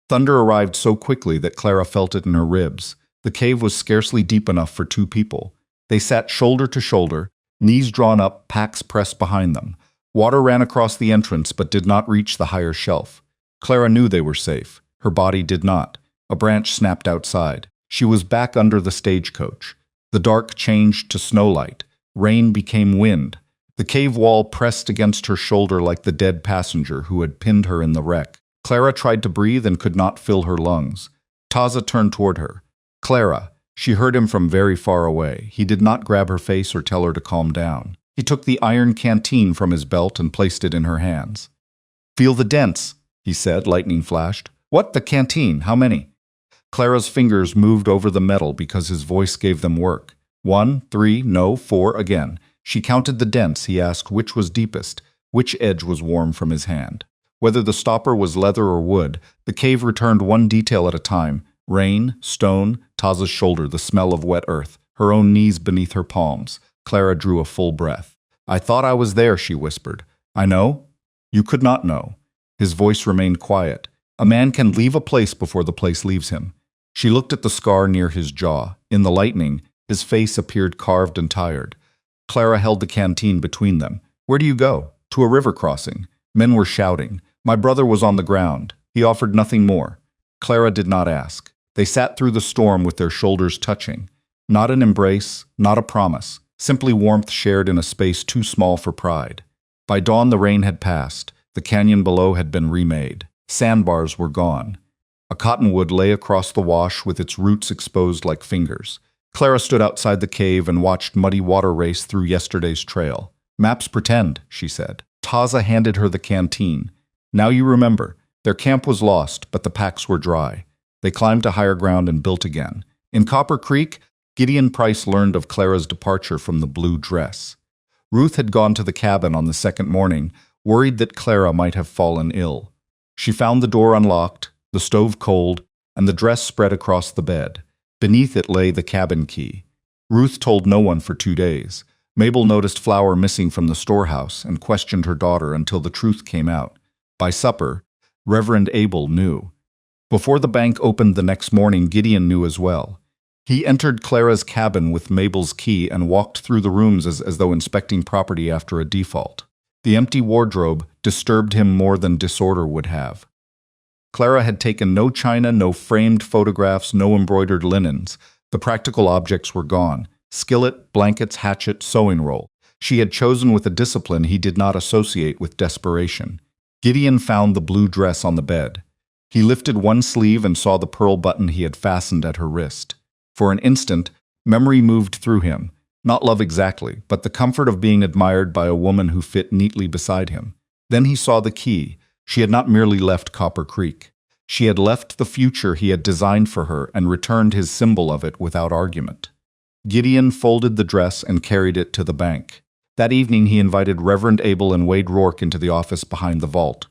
Thunder arrived so quickly that Clara felt it in her ribs. The cave was scarcely deep enough for 2 people. They sat shoulder to shoulder, knees drawn up, packs pressed behind them. Water ran across the entrance but did not reach the higher shelf. Clara knew they were safe. Her body did not. A branch snapped outside. She was back under the stagecoach. The dark changed to snowlight. Rain became wind. The cave wall pressed against her shoulder like the dead passenger who had pinned her in the wreck. Clara tried to breathe and could not fill her lungs. Taza turned toward her. Clara. She heard him from very far away. He did not grab her face or tell her to calm down. He took the iron canteen from his belt and placed it in her hands. Feel the dents, he said, lightning flashed. What, the canteen? How many? Clara's fingers moved over the metal because his voice gave them work. 1, 3, no, 4 again. She counted the dents. He asked which was deepest, which edge was warm from his hand. Whether the stopper was leather or wood, the cave returned one detail at a time. Rain, stone, Taza's shoulder, the smell of wet earth, her own knees beneath her palms. Clara drew a full breath. I thought I was there, she whispered. I know? You could not know. His voice remained quiet. A man can leave a place before the place leaves him. She looked at the scar near his jaw. In the lightning, his face appeared carved and tired. Clara held the canteen between them. Where do you go? To a river crossing. Men were shouting. My brother was on the ground. He offered nothing more. Clara did not ask. They sat through the storm with their shoulders touching. Not an embrace, not a promise, simply warmth shared in a space too small for pride. By dawn the rain had passed. The canyon below had been remade. Sandbars were gone. A cottonwood lay across the wash with its roots exposed like fingers. Clara stood outside the cave and watched muddy water race through yesterday's trail. Maps pretend, she said. Taza handed her the canteen. Now you remember. Their camp was lost, but the packs were dry. They climbed to higher ground and built again. In Copper Creek, Gideon Price learned of Clara's departure from the blue dress. Ruth had gone to the cabin on the second morning, worried that Clara might have fallen ill. She found the door unlocked, the stove cold, and the dress spread across the bed. Beneath it lay the cabin key. Ruth told no one for 2 days. Mabel noticed flour missing from the storehouse and questioned her daughter until the truth came out. By supper, Reverend Abel knew. Before the bank opened the next morning, Gideon knew as well. He entered Clara's cabin with Mabel's key and walked through the rooms as though inspecting property after a default. The empty wardrobe disturbed him more than disorder would have. Clara had taken no china, no framed photographs, no embroidered linens. The practical objects were gone. Skillet, blankets, hatchet, sewing roll. She had chosen with a discipline he did not associate with desperation. Gideon found the blue dress on the bed. He lifted one sleeve and saw the pearl button he had fastened at her wrist. For an instant, memory moved through him. Not love exactly, but the comfort of being admired by a woman who fit neatly beside him. Then he saw the key. She had not merely left Copper Creek. She had left the future he had designed for her and returned his symbol of it without argument. Gideon folded the dress and carried it to the bank. That evening he invited Reverend Abel and Wade Rourke into the office behind the vault.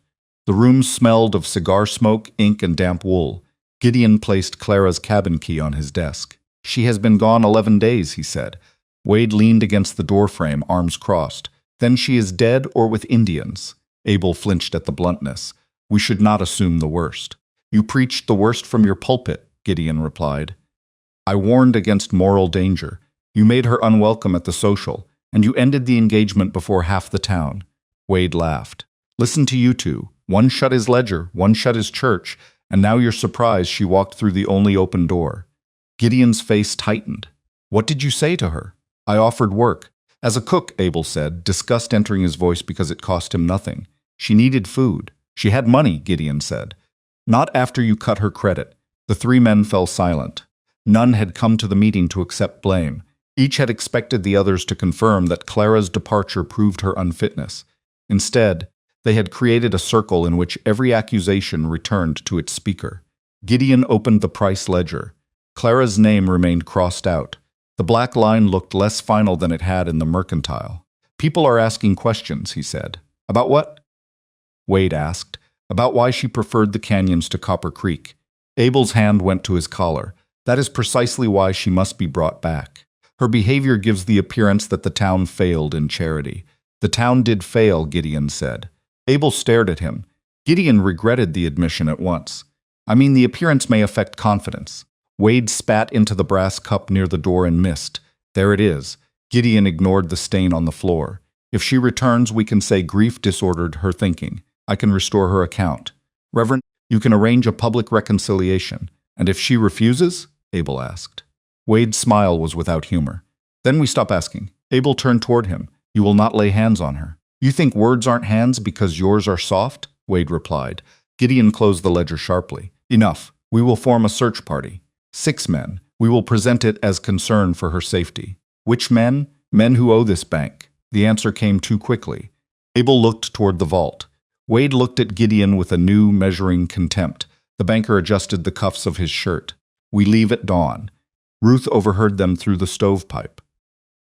The room smelled of cigar smoke, ink, and damp wool. Gideon placed Clara's cabin key on his desk. She has been gone 11 days, he said. Wade leaned against the doorframe, arms crossed. Then she is dead or with Indians. Abel flinched at the bluntness. We should not assume the worst. You preached the worst from your pulpit, Gideon replied. I warned against moral danger. You made her unwelcome at the social, and you ended the engagement before half the town. Wade laughed. Listen to you two. One shut his ledger, one shut his church, and now you're surprised she walked through the only open door. Gideon's face tightened. What did you say to her? I offered work. As a cook, Abel said, disgust entering his voice because it cost him nothing. She needed food. She had money, Gideon said. Not after you cut her credit. The three men fell silent. None had come to the meeting to accept blame. Each had expected the others to confirm that Clara's departure proved her unfitness. Instead, they had created a circle in which every accusation returned to its speaker. Gideon opened the price ledger. Clara's name remained crossed out. The black line looked less final than it had in the mercantile. People are asking questions, he said. About what? Wade asked. About why she preferred the canyons to Copper Creek. Abel's hand went to his collar. That is precisely why she must be brought back. Her behavior gives the appearance that the town failed in charity. The town did fail, Gideon said. Abel stared at him. Gideon regretted the admission at once. I mean, the appearance may affect confidence. Wade spat into the brass cup near the door and missed. There it is. Gideon ignored the stain on the floor. If she returns, we can say grief disordered her thinking. I can restore her account. Reverend, you can arrange a public reconciliation. And if she refuses? Abel asked. Wade's smile was without humor. Then we stop asking. Abel turned toward him. You will not lay hands on her. You think words aren't hands because yours are soft? Wade replied. Gideon closed the ledger sharply. Enough. We will form a search party. 6 men. We will present it as concern for her safety. Which men? Men who owe this bank. The answer came too quickly. Abel looked toward the vault. Wade looked at Gideon with a new, measuring contempt. The banker adjusted the cuffs of his shirt. We leave at dawn. Ruth overheard them through the stovepipe.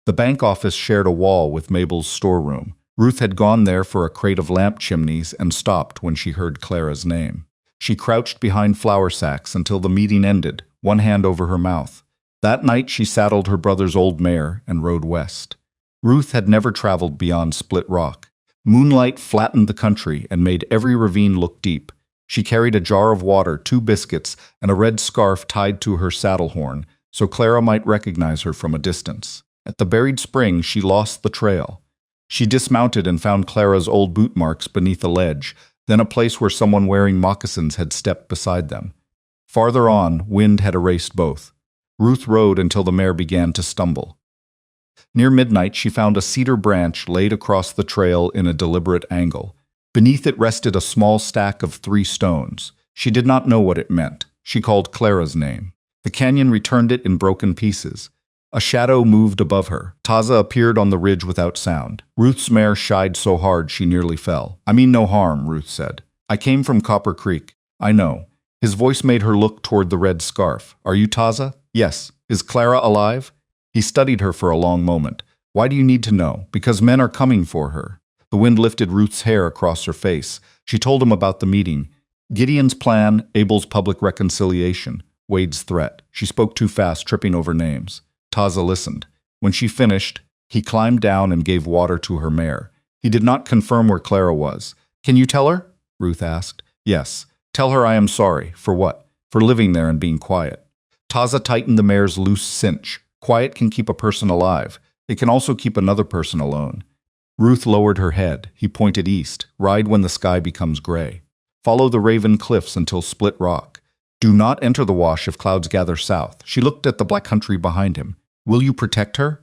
The bank office shared a wall with Mabel's storeroom. Ruth had gone there for a crate of lamp chimneys and stopped when she heard Clara's name. She crouched behind flour sacks until the meeting ended, one hand over her mouth. That night she saddled her brother's old mare and rode west. Ruth had never traveled beyond Split Rock. Moonlight flattened the country and made every ravine look deep. She carried a jar of water, 2 biscuits, and a red scarf tied to her saddle horn, so Clara might recognize her from a distance. At the buried spring, she lost the trail. She dismounted and found Clara's old boot marks beneath a ledge, then a place where someone wearing moccasins had stepped beside them. Farther on, wind had erased both. Ruth rode until the mare began to stumble. Near midnight, she found a cedar branch laid across the trail in a deliberate angle. Beneath it rested a small stack of 3 stones. She did not know what it meant. She called Clara's name. The canyon returned it in broken pieces. A shadow moved above her. Taza appeared on the ridge without sound. Ruth's mare shied so hard she nearly fell. I mean no harm, Ruth said. I came from Copper Creek. I know. His voice made her look toward the red scarf. Are you Taza? Yes. Is Clara alive? He studied her for a long moment. Why do you need to know? Because men are coming for her. The wind lifted Ruth's hair across her face. She told him about the meeting. Gideon's plan, Abel's public reconciliation, Wade's threat. She spoke too fast, tripping over names. Taza listened. When she finished, he climbed down and gave water to her mare. He did not confirm where Clara was. Can you tell her? Ruth asked. Yes. Tell her I am sorry. For what? For living there and being quiet. Taza tightened the mare's loose cinch. Quiet can keep a person alive. It can also keep another person alone. Ruth lowered her head. He pointed east. Ride when the sky becomes gray. Follow the Raven Cliffs until Split Rock. Do not enter the wash if clouds gather south. She looked at the black country behind him. Will you protect her?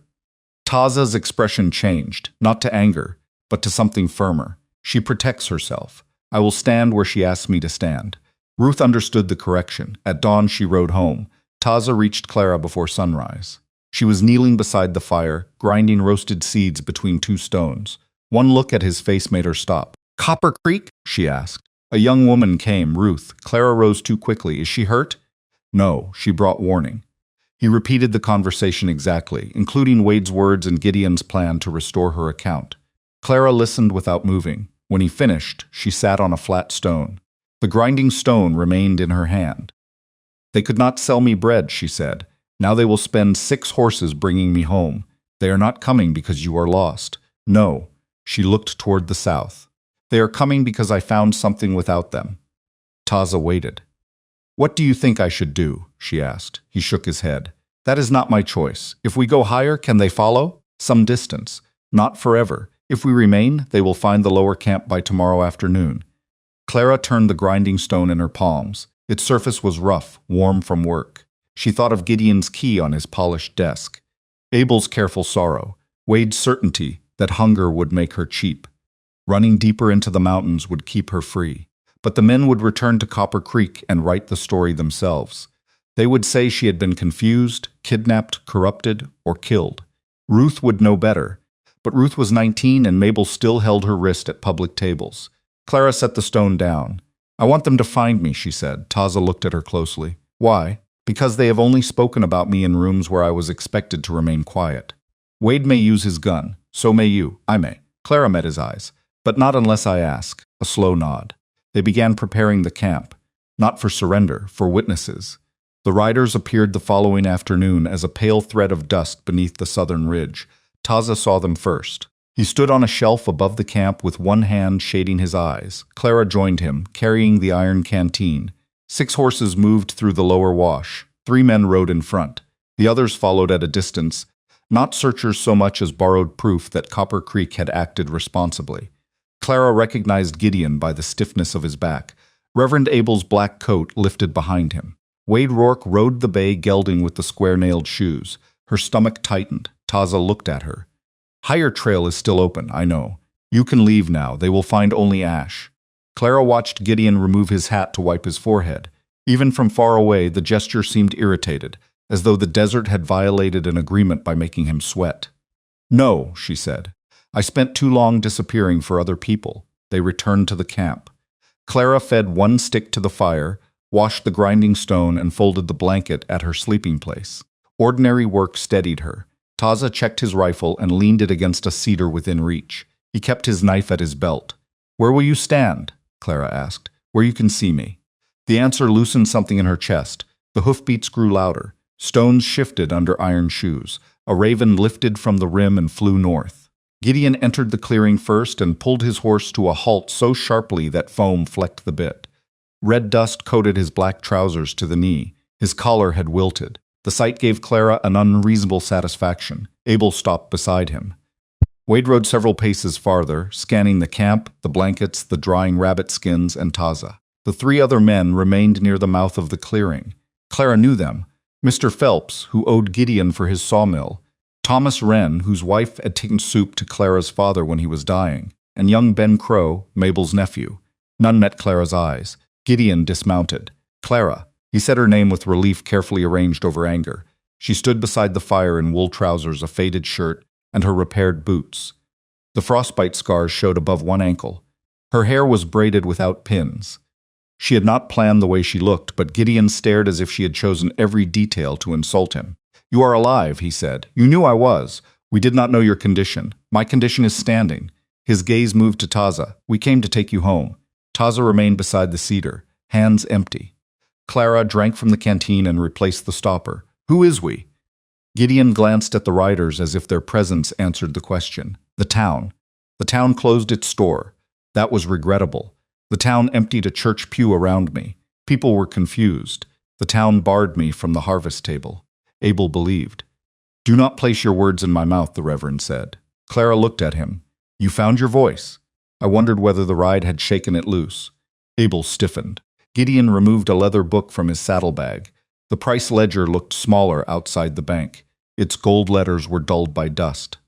Taza's expression changed, not to anger, but to something firmer. She protects herself. I will stand where she asks me to stand. Ruth understood the correction. At dawn she rode home. Taza reached Clara before sunrise. She was kneeling beside the fire, grinding roasted seeds between 2 stones. One look at his face made her stop. Copper Creek? She asked. A young woman came, Ruth. Clara rose too quickly. Is she hurt? No, she brought warning. He repeated the conversation exactly, including Wade's words and Gideon's plan to restore her account. Clara listened without moving. When he finished, she sat on a flat stone. The grinding stone remained in her hand. They could not sell me bread, she said. Now they will spend 6 horses bringing me home. They are not coming because you are lost. No, she looked toward the south. They are coming because I found something without them. Taza waited. What do you think I should do? She asked. He shook his head. That is not my choice. If we go higher, can they follow? Some distance. Not forever. If we remain, they will find the lower camp by tomorrow afternoon. Clara turned the grinding stone in her palms. Its surface was rough, warm from work. She thought of Gideon's key on his polished desk. Abel's careful sorrow. Wade's certainty that hunger would make her cheap. Running deeper into the mountains would keep her free. But the men would return to Copper Creek and write the story themselves. They would say she had been confused, kidnapped, corrupted, or killed. Ruth would know better. But Ruth was 19 and Mabel still held her wrist at public tables. Clara set the stone down. I want them to find me, she said. Taza looked at her closely. Why? Because they have only spoken about me in rooms where I was expected to remain quiet. Wade may use his gun. So may you. I may. Clara met his eyes. But not unless I ask. A slow nod. They began preparing the camp. Not for surrender, for witnesses. The riders appeared the following afternoon as a pale thread of dust beneath the southern ridge. Taza saw them first. He stood on a shelf above the camp with one hand shading his eyes. Clara joined him, carrying the iron canteen. 6 horses moved through the lower wash. 3 men rode in front. The others followed at a distance, not searchers so much as borrowed proof that Copper Creek had acted responsibly. Clara recognized Gideon by the stiffness of his back. Reverend Abel's black coat lifted behind him. Wade Rourke rode the bay gelding with the square-nailed shoes. Her stomach tightened. Taza looked at her. Higher trail is still open, I know. You can leave now. They will find only ash. Clara watched Gideon remove his hat to wipe his forehead. Even from far away, the gesture seemed irritated, as though the desert had violated an agreement by making him sweat. No, she said. I spent too long disappearing for other people. They returned to the camp. Clara fed one stick to the fire, washed the grinding stone, and folded the blanket at her sleeping place. Ordinary work steadied her. Taza checked his rifle and leaned it against a cedar within reach. He kept his knife at his belt. Where will you stand? Clara asked. Where you can see me. The answer loosened something in her chest. The hoofbeats grew louder. Stones shifted under iron shoes. A raven lifted from the rim and flew north. Gideon entered the clearing first and pulled his horse to a halt so sharply that foam flecked the bit. Red dust coated his black trousers to the knee. His collar had wilted. The sight gave Clara an unreasonable satisfaction. Abel stopped beside him. Wade rode several paces farther, scanning the camp, the blankets, the drying rabbit skins, and Taza. The three other men remained near the mouth of the clearing. Clara knew them. Mr. Phelps, who owed Gideon for his sawmill, Thomas Wren, whose wife had taken soup to Clara's father when he was dying, and young Ben Crow, Mabel's nephew. None met Clara's eyes. Gideon dismounted. Clara. He said her name with relief carefully arranged over anger. She stood beside the fire in wool trousers, a faded shirt, and her repaired boots. The frostbite scars showed above one ankle. Her hair was braided without pins. She had not planned the way she looked, but Gideon stared as if she had chosen every detail to insult him. You are alive, he said. You knew I was. We did not know your condition. My condition is standing. His gaze moved to Taza. We came to take you home. Taza remained beside the cedar, hands empty. Clara drank from the canteen and replaced the stopper. Who is we? Gideon glanced at the riders as if their presence answered the question. The town. The town closed its store. That was regrettable. The town emptied a church pew around me. People were confused. The town barred me from the harvest table. Abel believed. Do not place your words in my mouth, the Reverend said. Clara looked at him. You found your voice. I wondered whether the ride had shaken it loose. Abel stiffened. Gideon removed a leather book from his saddlebag. The price ledger looked smaller outside the bank. Its gold letters were dulled by dust.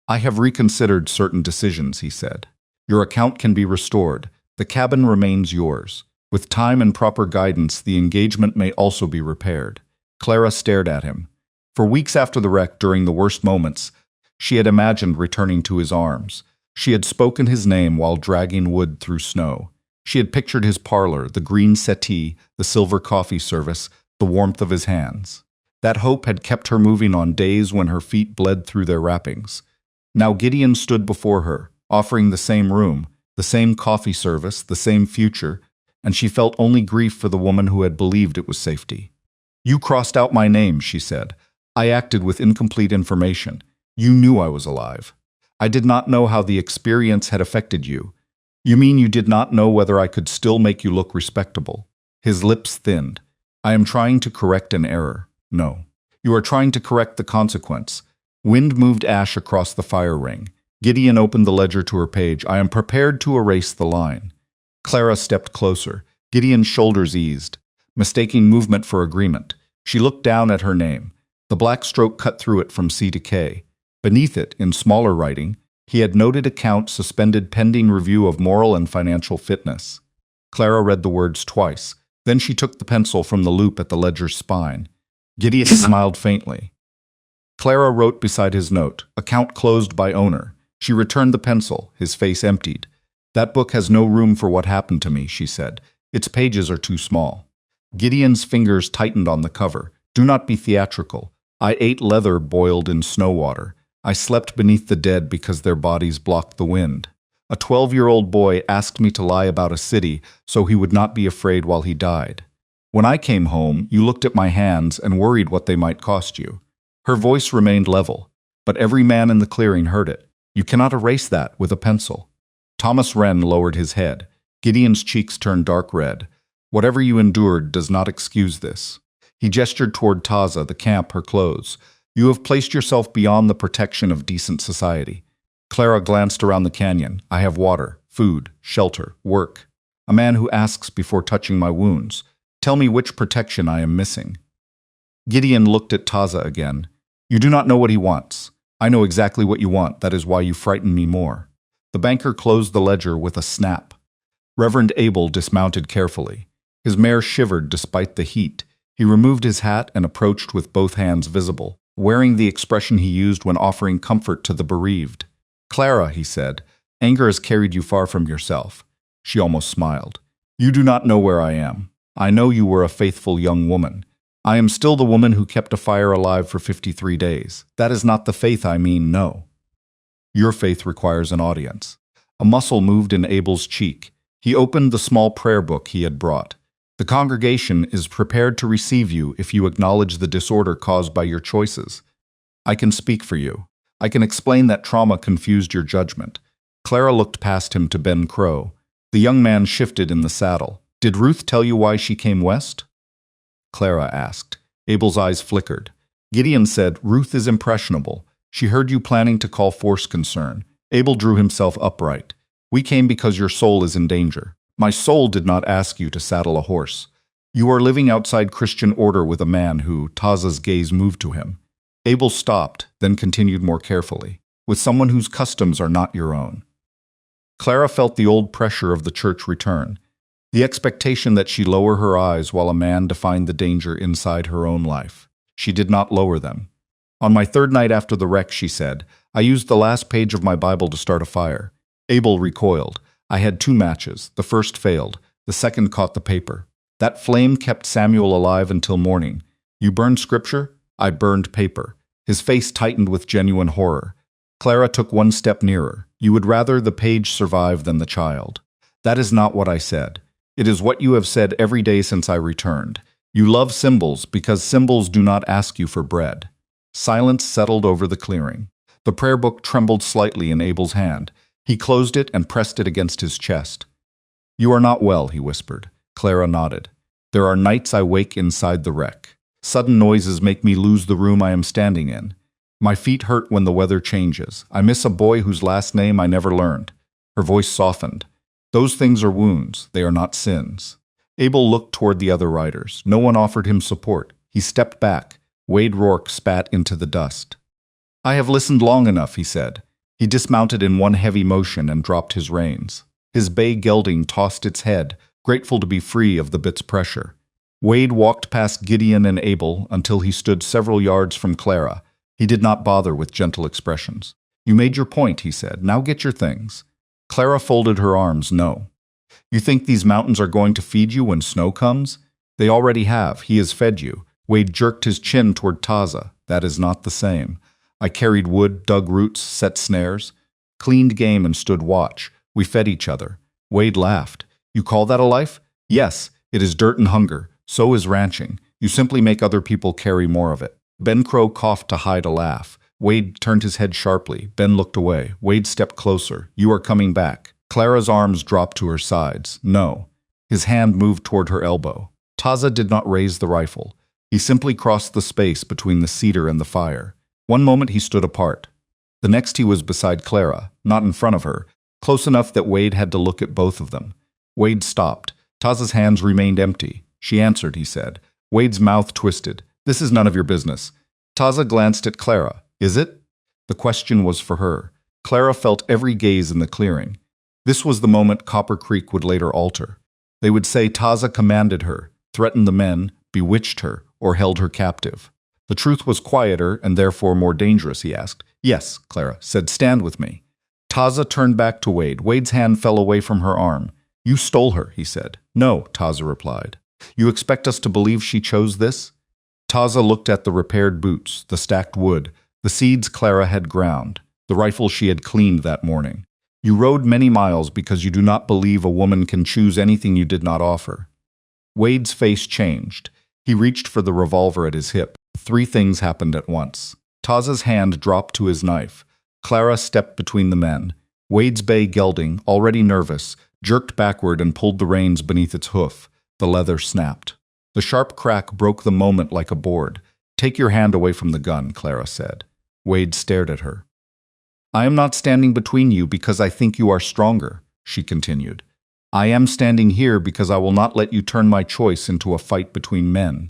I have reconsidered certain decisions, he said. Your account can be restored. The cabin remains yours. With time and proper guidance, the engagement may also be repaired. Clara stared at him. For weeks after the wreck, during the worst moments, she had imagined returning to his arms. She had spoken his name while dragging wood through snow. She had pictured his parlor, the green settee, the silver coffee service, the warmth of his hands. That hope had kept her moving on days when her feet bled through their wrappings. Now Gideon stood before her, offering the same room, the same coffee service, the same future, and she felt only grief for the woman who had believed it was safety. You crossed out my name, she said. I acted with incomplete information. You knew I was alive. I did not know how the experience had affected you. You mean you did not know whether I could still make you look respectable? His lips thinned. I am trying to correct an error. No. You are trying to correct the consequence. Wind moved ash across the fire ring. Gideon opened the ledger to her page. I am prepared to erase the line. Clara stepped closer. Gideon's shoulders eased, mistaking movement for agreement. She looked down at her name. The black stroke cut through it from C to K. Beneath it, in smaller writing, he had noted account suspended pending review of moral and financial fitness. Clara read the words twice. Then she took the pencil from the loop at the ledger's spine. Gideon smiled faintly. Clara wrote beside his note, account closed by owner. She returned the pencil, his face emptied. That book has no room for what happened to me, she said. Its pages are too small. Gideon's fingers tightened on the cover. Do not be theatrical. I ate leather boiled in snow water. I slept beneath the dead because their bodies blocked the wind. A 12-year-old boy asked me to lie about a city so he would not be afraid while he died. When I came home, you looked at my hands and worried what they might cost you. Her voice remained level, but every man in the clearing heard it. You cannot erase that with a pencil. Thomas Wren lowered his head. Gideon's cheeks turned dark red. Whatever you endured does not excuse this. He gestured toward Taza, the camp, her clothes. You have placed yourself beyond the protection of decent society. Clara glanced around the canyon. I have water, food, shelter, work. A man who asks before touching my wounds. Tell me which protection I am missing." Gideon looked at Taza again. "You do not know what he wants. I know exactly what you want. That is why you frighten me more." The banker closed the ledger with a snap. Reverend Abel dismounted carefully. His mare shivered despite the heat. He removed his hat and approached with both hands visible, wearing the expression he used when offering comfort to the bereaved. "Clara," he said, "anger has carried you far from yourself." She almost smiled. "You do not know where I am. I know you were a faithful young woman. I am still the woman who kept a fire alive for 53 days. That is not the faith I mean, no. Your faith requires an audience." A muscle moved in Abel's cheek. He opened the small prayer book he had brought. "The congregation is prepared to receive you if you acknowledge the disorder caused by your choices. I can speak for you. I can explain that trauma confused your judgment." Clara looked past him to Ben Crow. The young man shifted in the saddle. "Did Ruth tell you why she came west?" Clara asked. Abel's eyes flickered. Gideon said, "Ruth is impressionable. She heard you planning to call force concern." Abel drew himself upright. "We came because your soul is in danger. My soul did not ask you to saddle a horse. You are living outside Christian order with a man who," Taza's gaze moved to him. Abel stopped, then continued more carefully, "with someone whose customs are not your own." Clara felt the old pressure of the church return, the expectation that she lower her eyes while a man defined the danger inside her own life. She did not lower them. "On my third night after the wreck," she said, "I used the last page of my Bible to start a fire." Abel recoiled. "I had 2 matches. The first failed. The second caught the paper. That flame kept Samuel alive until morning. You burned scripture? I burned paper." His face tightened with genuine horror. Clara took one step nearer. "You would rather the page survive than the child." "That is not what I said. It is what you have said every day since I returned. You love symbols because symbols do not ask you for bread." Silence settled over the clearing. The prayer book trembled slightly in Abel's hand. He closed it and pressed it against his chest. "You are not well," he whispered. Clara nodded. "There are nights I wake inside the wreck. Sudden noises make me lose the room I am standing in. My feet hurt when the weather changes. I miss a boy whose last name I never learned." Her voice softened. "Those things are wounds. They are not sins." Abel looked toward the other riders. No one offered him support. He stepped back. Wade Rourke spat into the dust. "I have listened long enough," he said. He dismounted in one heavy motion and dropped his reins. His bay gelding tossed its head, grateful to be free of the bit's pressure. Wade walked past Gideon and Abel until he stood several yards from Clara. He did not bother with gentle expressions. "You made your point," he said. "Now get your things." Clara folded her arms. "No." "You think these mountains are going to feed you when snow comes?" "They already have. He has fed you." Wade jerked his chin toward Taza. "That is not the same. I carried wood, dug roots, set snares, cleaned game and stood watch. We fed each other." Wade laughed. "You call that a life?" "Yes, it is dirt and hunger. So is ranching. You simply make other people carry more of it." Ben Crow coughed to hide a laugh. Wade turned his head sharply. Ben looked away. Wade stepped closer. "You are coming back." Clara's arms dropped to her sides. "No." His hand moved toward her elbow. Taza did not raise the rifle. He simply crossed the space between the cedar and the fire. One moment he stood apart. The next he was beside Clara, not in front of her, close enough that Wade had to look at both of them. Wade stopped. Taza's hands remained empty. "She answered," he said. Wade's mouth twisted. "This is none of your business." Taza glanced at Clara. "Is it?" The question was for her. Clara felt every gaze in the clearing. This was the moment Copper Creek would later alter. They would say Taza commanded her, threatened the men, bewitched her, or held her captive. The truth was quieter and therefore more dangerous, he asked. "Yes," Clara said, "stand with me." Taza turned back to Wade. Wade's hand fell away from her arm. "You stole her," he said. "No," Taza replied. "You expect us to believe she chose this?" Taza looked at the repaired boots, the stacked wood, the seeds Clara had ground, the rifle she had cleaned that morning. "You rode many miles because you do not believe a woman can choose anything you did not offer." Wade's face changed. He reached for the revolver at his hip. 3 things happened at once. Taza's hand dropped to his knife. Clara stepped between the men. Wade's bay gelding, already nervous, jerked backward and pulled the reins beneath its hoof. The leather snapped. The sharp crack broke the moment like a board. "Take your hand away from the gun," Clara said. Wade stared at her. "I am not standing between you because I think you are stronger," she continued. I am standing here because I will not let you turn my choice into a fight between men.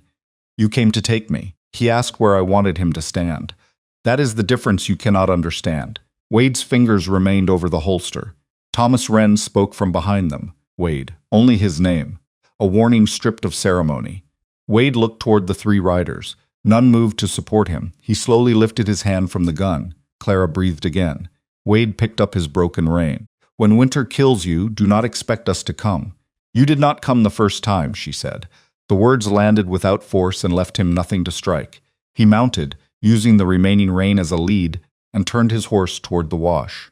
You came to take me. He asked where I wanted him to stand. That is the difference you cannot understand. Wade's fingers remained over the holster. Thomas Wren spoke from behind them. Wade, only his name. A warning stripped of ceremony. Wade looked toward the three riders. None moved to support him. He slowly lifted his hand from the gun. Clara breathed again. Wade picked up his broken rein. When winter kills you, do not expect us to come. You did not come the first time, she said. The words landed without force and left him nothing to strike. He mounted, using the remaining rein as a lead, and turned his horse toward the wash.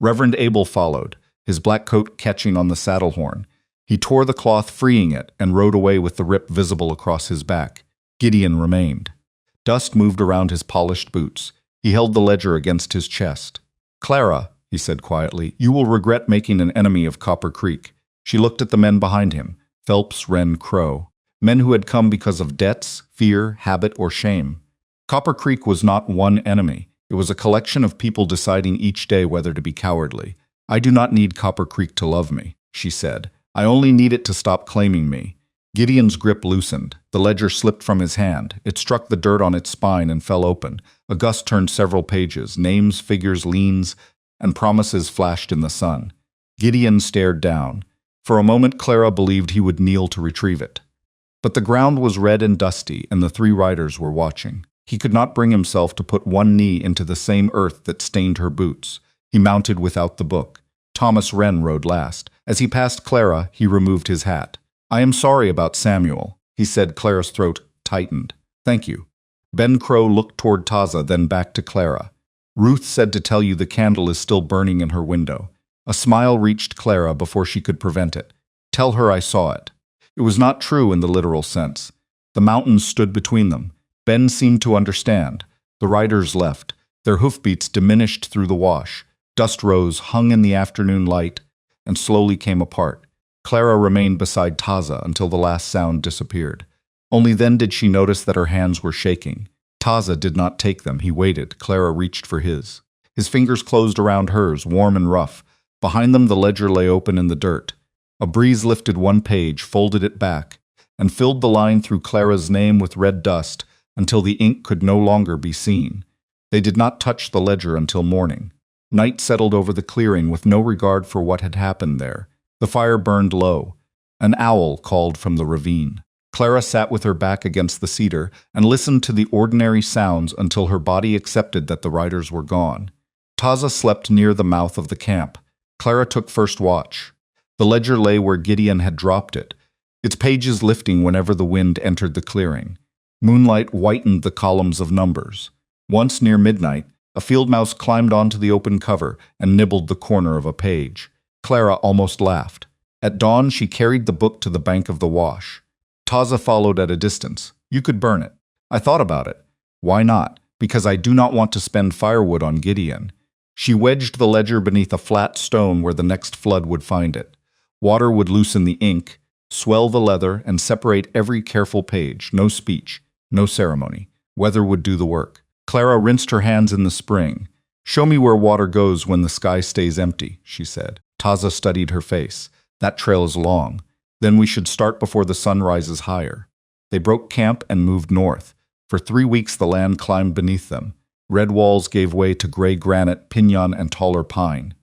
Reverend Abel followed, his black coat catching on the saddle horn. He tore the cloth, freeing it, and rode away with the rip visible across his back. Gideon remained. Dust moved around his polished boots. He held the ledger against his chest. Clara, he said quietly, you will regret making an enemy of Copper Creek. She looked at the men behind him, Phelps, Wren, Crow. Men who had come because of debts, fear, habit, or shame. Copper Creek was not one enemy. It was a collection of people deciding each day whether to be cowardly. I do not need Copper Creek to love me, she said. I only need it to stop claiming me. Gideon's grip loosened. The ledger slipped from his hand. It struck the dirt on its spine and fell open. A gust turned several pages. Names, figures, liens, and promises flashed in the sun. Gideon stared down. For a moment Clara believed he would kneel to retrieve it. But the ground was red and dusty, and the three riders were watching. He could not bring himself to put one knee into the same earth that stained her boots. He mounted without the book. Thomas Wren rode last. As he passed Clara, he removed his hat. I am sorry about Samuel, he said. Clara's throat tightened. Thank you. Ben Crow looked toward Taza, then back to Clara. Ruth said to tell you the candle is still burning in her window. A smile reached Clara before she could prevent it. Tell her I saw it. It was not true in the literal sense. The mountains stood between them. Ben seemed to understand. The riders left. Their hoofbeats diminished through the wash. Dust rose, hung in the afternoon light, and slowly came apart. Clara remained beside Taza until the last sound disappeared. Only then did she notice that her hands were shaking. Taza did not take them. He waited. Clara reached for his. His fingers closed around hers, warm and rough. Behind them the ledger lay open in the dirt. A breeze lifted one page, folded it back, and filled the line through Clara's name with red dust until the ink could no longer be seen. They did not touch the ledger until morning. Night settled over the clearing with no regard for what had happened there. The fire burned low. An owl called from the ravine. Clara sat with her back against the cedar and listened to the ordinary sounds until her body accepted that the riders were gone. Taza slept near the mouth of the camp. Clara took first watch. The ledger lay where Gideon had dropped it, its pages lifting whenever the wind entered the clearing. Moonlight whitened the columns of numbers. Once near midnight, a field mouse climbed onto the open cover and nibbled the corner of a page. Clara almost laughed. At dawn, she carried the book to the bank of the wash. Taza followed at a distance. You could burn it. I thought about it. Why not? Because I do not want to spend firewood on Gideon. She wedged the ledger beneath a flat stone where the next flood would find it. Water would loosen the ink, swell the leather, and separate every careful page. No speech, no ceremony. Weather would do the work. Clara rinsed her hands in the spring. Show me where water goes when the sky stays empty, she said. Taza studied her face. That trail is long. Then we should start before the sun rises higher. They broke camp and moved north. For 3 weeks the land climbed beneath them. Red walls gave way to gray granite, pinyon, and taller pine.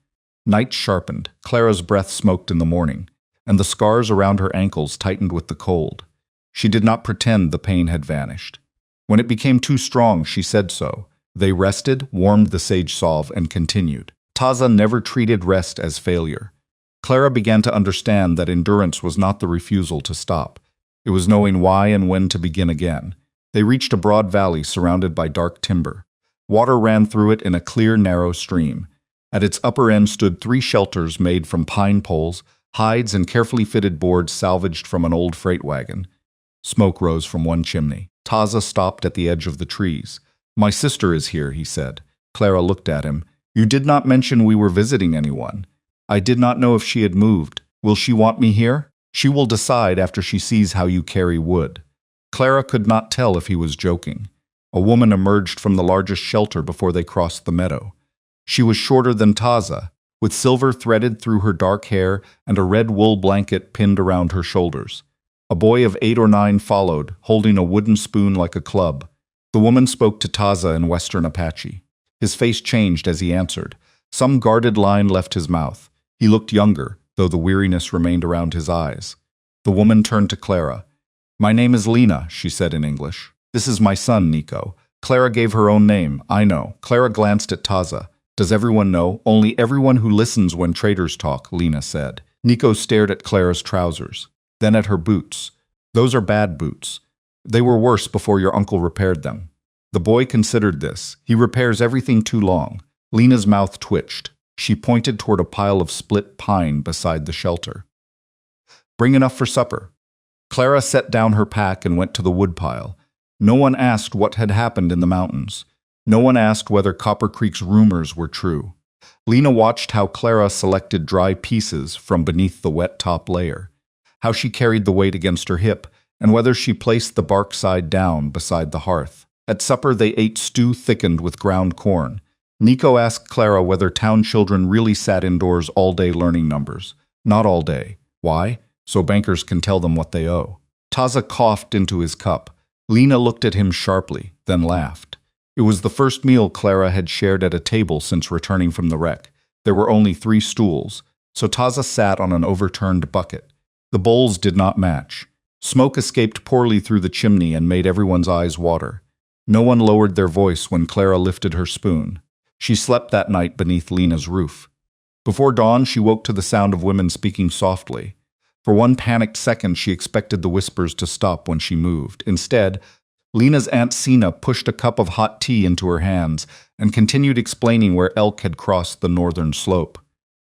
Night sharpened. Clara's breath smoked in the morning, and the scars around her ankles tightened with the cold. She did not pretend the pain had vanished. When it became too strong, she said so. They rested, warmed the sage salve, and continued. Taza never treated rest as failure. Clara began to understand that endurance was not the refusal to stop. It was knowing why and when to begin again. They reached a broad valley surrounded by dark timber. Water ran through it in a clear, narrow stream. At its upper end stood 3 shelters made from pine poles, hides, and carefully fitted boards salvaged from an old freight wagon. Smoke rose from one chimney. Taza stopped at the edge of the trees. My sister is here, he said. Clara looked at him. You did not mention we were visiting anyone. I did not know if she had moved. Will she want me here? She will decide after she sees how you carry wood. Clara could not tell if he was joking. A woman emerged from the largest shelter before they crossed the meadow. She was shorter than Taza, with silver threaded through her dark hair and a red wool blanket pinned around her shoulders. A boy of 8 or 9 followed, holding a wooden spoon like a club. The woman spoke to Taza in Western Apache. His face changed as he answered. Some guarded line left his mouth. He looked younger, though the weariness remained around his eyes. The woman turned to Clara. "My name is Lena," she said in English. "This is my son, Nico." Clara gave her own name. "I know." Clara glanced at Taza. "Does everyone know?" "Only everyone who listens when traitors talk," Lena said. Nico stared at Clara's trousers, then at her boots. "Those are bad boots. They were worse before your uncle repaired them." The boy considered this. "He repairs everything too long." Lena's mouth twitched. She pointed toward a pile of split pine beside the shelter. "Bring enough for supper." Clara set down her pack and went to the woodpile. No one asked what had happened in the mountains. No one asked whether Copper Creek's rumors were true. Lena watched how Clara selected dry pieces from beneath the wet top layer, how she carried the weight against her hip, and whether she placed the bark side down beside the hearth. At supper they ate stew thickened with ground corn. Nico asked Clara whether town children really sat indoors all day learning numbers. Not all day. Why? So bankers can tell them what they owe. Taza coughed into his cup. Lena looked at him sharply, then laughed. It was the first meal Clara had shared at a table since returning from the wreck. There were only 3 stools, so Taza sat on an overturned bucket. The bowls did not match. Smoke escaped poorly through the chimney and made everyone's eyes water. No one lowered their voice when Clara lifted her spoon. She slept that night beneath Lena's roof. Before dawn, she woke to the sound of women speaking softly. For one panicked second, she expected the whispers to stop when she moved. Instead, Lena's Aunt Sina pushed a cup of hot tea into her hands and continued explaining where elk had crossed the northern slope.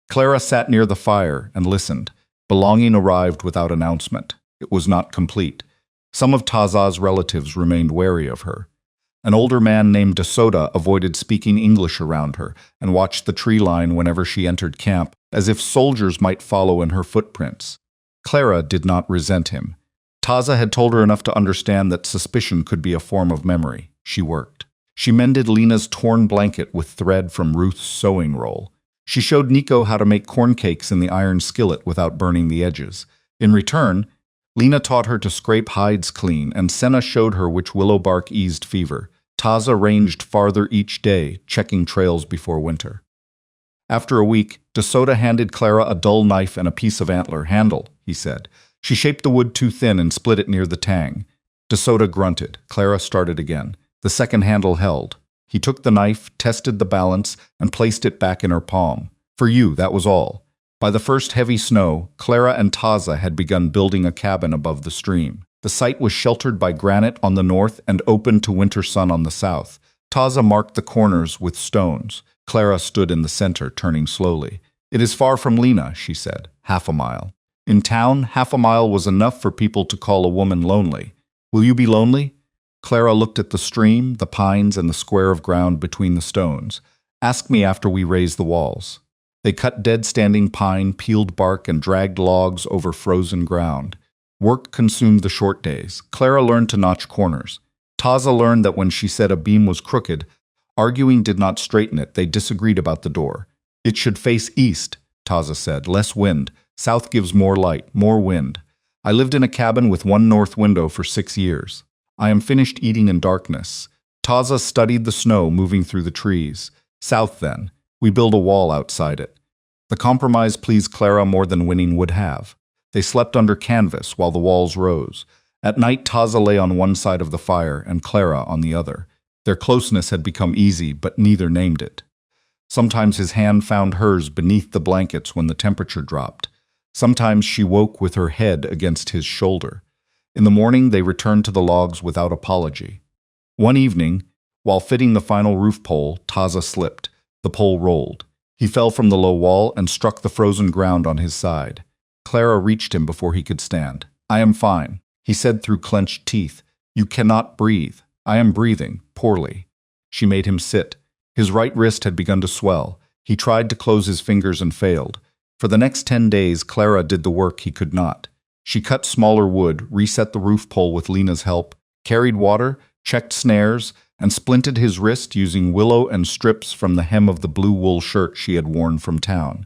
Clara sat near the fire and listened. Belonging arrived without announcement. It was not complete. Some of Taza's relatives remained wary of her. An older man named DeSoda avoided speaking English around her and watched the tree line whenever she entered camp, as if soldiers might follow in her footprints. Clara did not resent him. Taza had told her enough to understand that suspicion could be a form of memory. She worked. She mended Lena's torn blanket with thread from Ruth's sewing roll. She showed Nico how to make corn cakes in the iron skillet without burning the edges. In return, Lena taught her to scrape hides clean, and Senna showed her which willow bark eased fever. Taza ranged farther each day, checking trails before winter. After a week, DeSoda handed Clara a dull knife and a piece of antler. "Handle," he said. She shaped the wood too thin and split it near the tang. DeSoda grunted. Clara started again. The second handle held. He took the knife, tested the balance, and placed it back in her palm. "For you, that was all." By the first heavy snow, Clara and Taza had begun building a cabin above the stream. The site was sheltered by granite on the north and open to winter sun on the south. Taza marked the corners with stones. Clara stood in the center, turning slowly. "It is far from Lena," she said. "Half a mile." In town, half a mile was enough for people to call a woman lonely. "Will you be lonely?" Clara looked at the stream, the pines, and the square of ground between the stones. "Ask me after we raise the walls." They cut dead-standing pine, peeled bark, and dragged logs over frozen ground. Work consumed the short days. Clara learned to notch corners. Taza learned that when she said a beam was crooked, arguing did not straighten it. They disagreed about the door. "It should face east," Taza said. "Less wind. South gives more light, more wind. I lived in a cabin with one north window for 6 years. I am finished eating in darkness." Taza studied the snow moving through the trees. "South, then. We build a wall outside it." The compromise pleased Clara more than winning would have. They slept under canvas while the walls rose. At night, Taza lay on one side of the fire and Clara on the other. Their closeness had become easy, but neither named it. Sometimes his hand found hers beneath the blankets when the temperature dropped. Sometimes she woke with her head against his shoulder. In the morning, they returned to the logs without apology. One evening, while fitting the final roof pole, Taza slipped. The pole rolled. He fell from the low wall and struck the frozen ground on his side. Clara reached him before he could stand. "I am fine," he said through clenched teeth. "You cannot breathe." "I am breathing, poorly." She made him sit. His right wrist had begun to swell. He tried to close his fingers and failed. For the next 10 days, Clara did the work he could not. She cut smaller wood, reset the roof pole with Lena's help, carried water, checked snares, and splinted his wrist using willow and strips from the hem of the blue wool shirt she had worn from town.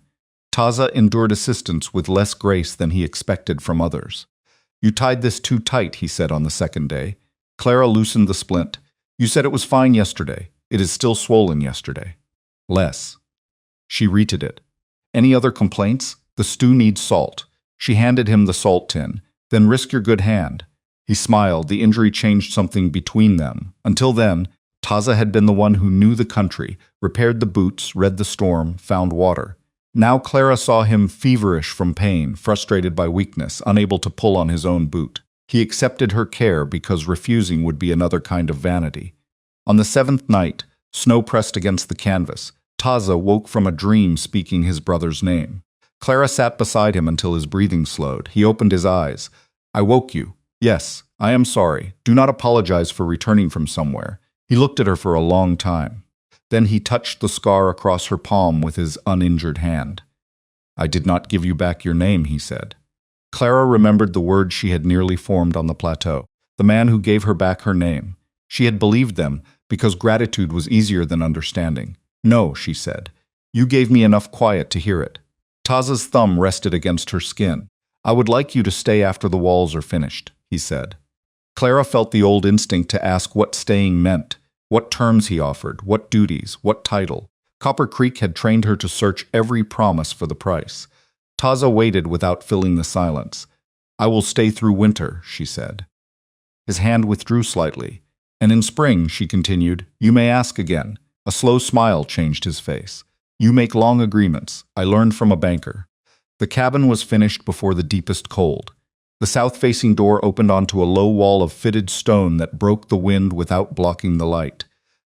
Taza endured assistance with less grace than he expected from others. "You tied this too tight," he said on the second day. Clara loosened the splint. "You said it was fine yesterday. It is still swollen yesterday." "Less." She reted it. "Any other complaints? The stew needs salt." She handed him the salt tin. "Then risk your good hand." He smiled. The injury changed something between them. Until then, Taza had been the one who knew the country, repaired the boots, read the storm, found water. Now Clara saw him feverish from pain, frustrated by weakness, unable to pull on his own boot. He accepted her care because refusing would be another kind of vanity. On the seventh night, snow pressed against the canvas. Taza woke from a dream speaking his brother's name. Clara sat beside him until his breathing slowed. He opened his eyes. "I woke you. Yes, I am sorry. Do not apologize for returning from somewhere." He looked at her for a long time. Then he touched the scar across her palm with his uninjured hand. "I did not give you back your name," he said. Clara remembered the words she had nearly formed on the plateau. The man who gave her back her name. She had believed them because gratitude was easier than understanding. "No," she said. "You gave me enough quiet to hear it." Taza's thumb rested against her skin. "I would like you to stay after the walls are finished," he said. Clara felt the old instinct to ask what staying meant, what terms he offered, what duties, what title. Copper Creek had trained her to search every promise for the price. Taza waited without filling the silence. "I will stay through winter," she said. His hand withdrew slightly. "And in spring," she continued, "you may ask again." A slow smile changed his face. "You make long agreements. I learned from a banker." The cabin was finished before the deepest cold. The south-facing door opened onto a low wall of fitted stone that broke the wind without blocking the light.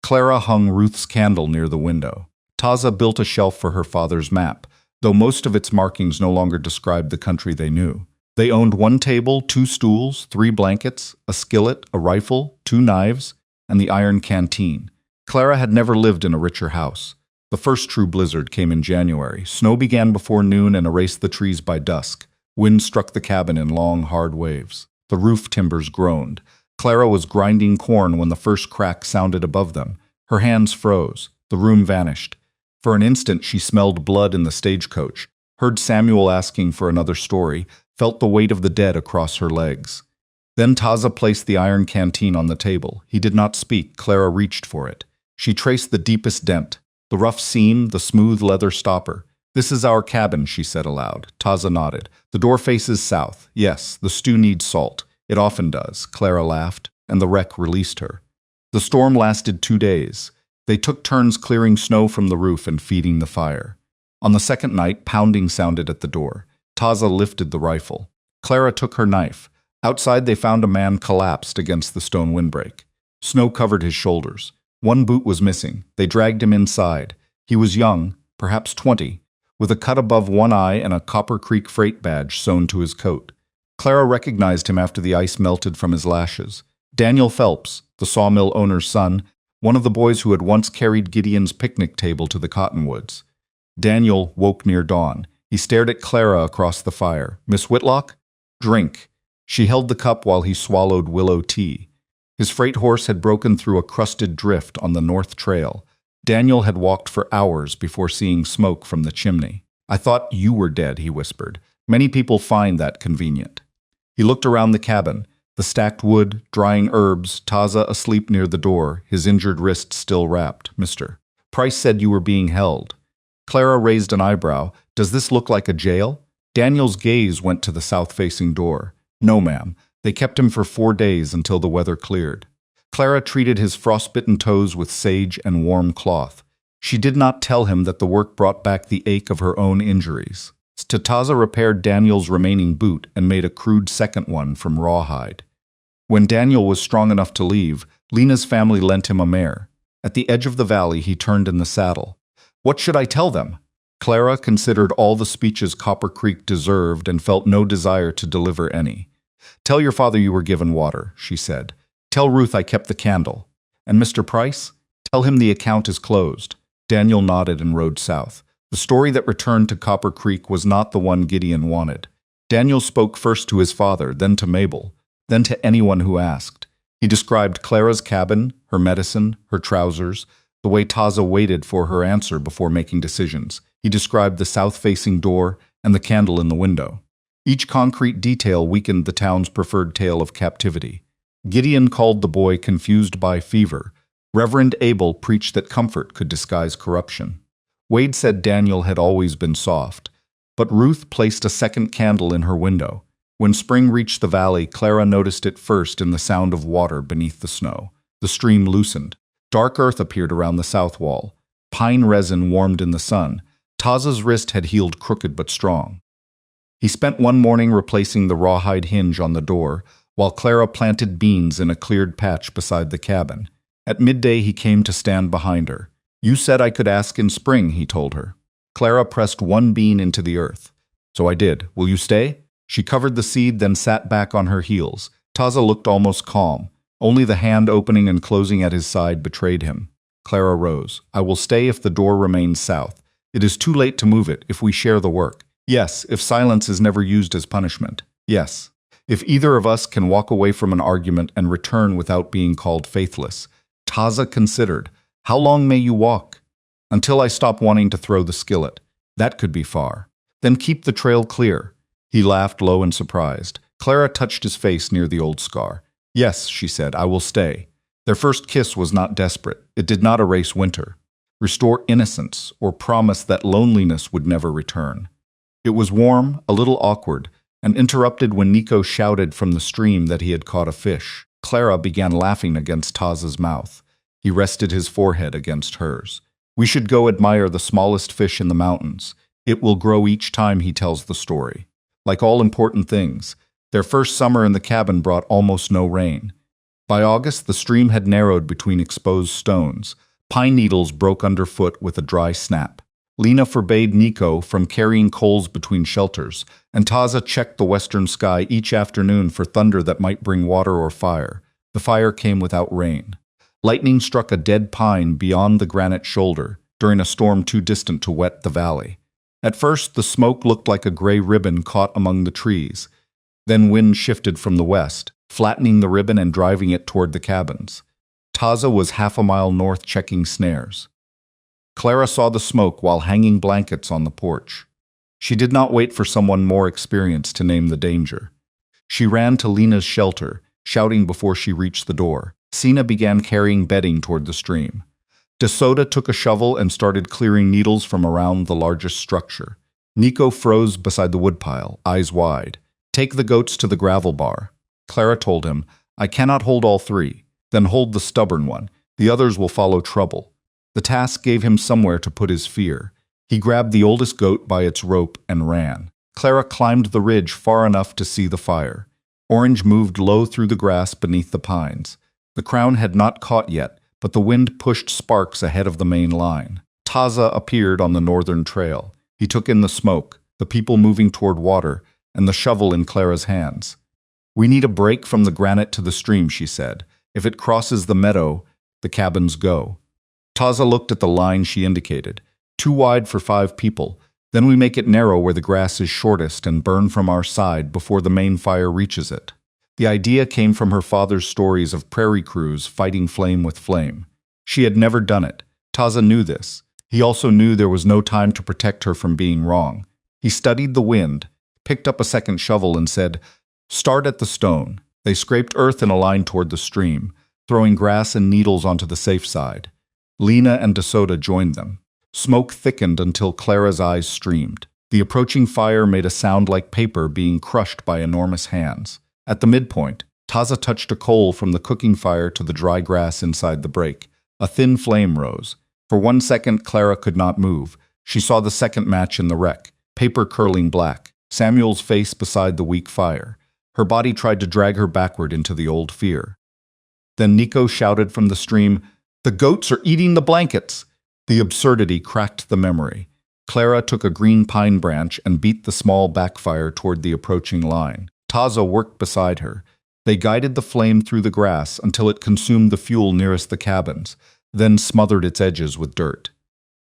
Clara hung Ruth's candle near the window. Taza built a shelf for her father's map, though most of its markings no longer described the country they knew. They owned one table, 2 stools, 3 blankets, a skillet, a rifle, 2 knives, and the iron canteen. Clara had never lived in a richer house. The first true blizzard came in January. Snow began before noon and erased the trees by dusk. Wind struck the cabin in long, hard waves. The roof timbers groaned. Clara was grinding corn when the first crack sounded above them. Her hands froze. The room vanished. For an instant she smelled blood in the stagecoach, heard Samuel asking for another story, felt the weight of the dead across her legs. Then Taza placed the iron canteen on the table. He did not speak. Clara reached for it. She traced the deepest dent, the rough seam, the smooth leather stopper. "This is our cabin," she said aloud. Taza nodded. "The door faces south. Yes, the stew needs salt. It often does." Clara laughed, and the wreck released her. The storm lasted 2 days. They took turns clearing snow from the roof and feeding the fire. On the second night, pounding sounded at the door. Taza lifted the rifle. Clara took her knife. Outside they found a man collapsed against the stone windbreak. Snow covered his shoulders. One boot was missing. They dragged him inside. He was young, perhaps 20, with a cut above one eye and a Copper Creek freight badge sewn to his coat. Clara recognized him after the ice melted from his lashes. Daniel Phelps, the sawmill owner's son, one of the boys who had once carried Gideon's picnic table to the cottonwoods. Daniel woke near dawn. He stared at Clara across the fire. "Miss Whitlock?" "Drink." She held the cup while he swallowed willow tea. His freight horse had broken through a crusted drift on the north trail. Daniel had walked for hours before seeing smoke from the chimney. "I thought you were dead," he whispered. "Many people find that convenient." He looked around the cabin. The stacked wood, drying herbs, Taza asleep near the door, his injured wrist still wrapped. "Mr. Price said you were being held." Clara raised an eyebrow. "Does this look like a jail?" Daniel's gaze went to the south-facing door. "No, ma'am. They kept him for 4 days until the weather cleared." Clara treated his frostbitten toes with sage and warm cloth. She did not tell him that the work brought back the ache of her own injuries. Taza repaired Daniel's remaining boot and made a crude second one from rawhide. When Daniel was strong enough to leave, Lena's family lent him a mare. At the edge of the valley, he turned in the saddle. "What should I tell them?" Clara considered all the speeches Copper Creek deserved and felt no desire to deliver any. "Tell your father you were given water," she said. "Tell Ruth I kept the candle. And Mr. Price? Tell him the account is closed." Daniel nodded and rode south. The story that returned to Copper Creek was not the one Gideon wanted. Daniel spoke first to his father, then to Mabel, then to anyone who asked. He described Clara's cabin, her medicine, her trousers, the way Taza waited for her answer before making decisions. He described the south-facing door and the candle in the window. Each concrete detail weakened the town's preferred tale of captivity. Gideon called the boy confused by fever. Reverend Abel preached that comfort could disguise corruption. Wade said Daniel had always been soft. But Ruth placed a second candle in her window. When spring reached the valley, Clara noticed it first in the sound of water beneath the snow. The stream loosened. Dark earth appeared around the south wall. Pine resin warmed in the sun. Taza's wrist had healed crooked but strong. He spent one morning replacing the rawhide hinge on the door, while Clara planted beans in a cleared patch beside the cabin. At midday he came to stand behind her. "You said I could ask in spring," he told her. Clara pressed one bean into the earth. "So I did. Will you stay?" She covered the seed, then sat back on her heels. Taza looked almost calm. Only the hand opening and closing at his side betrayed him. Clara rose. "I will stay if the door remains south. It is too late to move it if we share the work. Yes, if silence is never used as punishment. Yes. If either of us can walk away from an argument and return without being called faithless." Taza considered. "How long may you walk?" "Until I stop wanting to throw the skillet. That could be far." "Then keep the trail clear." He laughed low and surprised. Clara touched his face near the old scar. "Yes," she said, "I will stay." Their first kiss was not desperate. It did not erase winter, restore innocence, or promise that loneliness would never return. It was warm, a little awkward, and interrupted when Nico shouted from the stream that he had caught a fish. Clara began laughing against Taza's mouth. He rested his forehead against hers. "We should go admire the smallest fish in the mountains. It will grow each time he tells the story." Like all important things, their first summer in the cabin brought almost no rain. By August, the stream had narrowed between exposed stones. Pine needles broke underfoot with a dry snap. Lena forbade Nico from carrying coals between shelters, and Taza checked the western sky each afternoon for thunder that might bring water or fire. The fire came without rain. Lightning struck a dead pine beyond the granite shoulder during a storm too distant to wet the valley. At first, the smoke looked like a gray ribbon caught among the trees. Then wind shifted from the west, flattening the ribbon and driving it toward the cabins. Taza was half a mile north checking snares. Clara saw the smoke while hanging blankets on the porch. She did not wait for someone more experienced to name the danger. She ran to Lena's shelter, shouting before she reached the door. Sina began carrying bedding toward the stream. DeSoto took a shovel and started clearing needles from around the largest structure. Nico froze beside the woodpile, eyes wide. "Take the goats to the gravel bar." Clara told him, "I cannot hold all three. Then hold the stubborn one. The others will follow trouble." The task gave him somewhere to put his fear. He grabbed the oldest goat by its rope and ran. Clara climbed the ridge far enough to see the fire. Orange moved low through the grass beneath the pines. The crown had not caught yet, but the wind pushed sparks ahead of the main line. Taza appeared on the northern trail. He took in the smoke, the people moving toward water, and the shovel in Clara's hands. "We need a break from the granite to the stream," she said. "If it crosses the meadow, the cabins go." Taza looked at the line she indicated. "Too wide for 5 people. Then we make it narrow where the grass is shortest and burn from our side before the main fire reaches it." The idea came from her father's stories of prairie crews fighting flame with flame. She had never done it. Taza knew this. He also knew there was no time to protect her from being wrong. He studied the wind, picked up a second shovel and said, "Start at the stone." They scraped earth in a line toward the stream, throwing grass and needles onto the safe side. Lena and DeSoto joined them. Smoke thickened until Clara's eyes streamed. The approaching fire made a sound like paper being crushed by enormous hands. At the midpoint, Taza touched a coal from the cooking fire to the dry grass inside the break. A thin flame rose. For 1 second, Clara could not move. She saw the second match in the wreck, paper curling black, Samuel's face beside the weak fire. Her body tried to drag her backward into the old fear. Then Nico shouted from the stream, "The goats are eating the blankets!" The absurdity cracked the memory. Clara took a green pine branch and beat the small backfire toward the approaching line. Taza worked beside her. They guided the flame through the grass until it consumed the fuel nearest the cabins, then smothered its edges with dirt.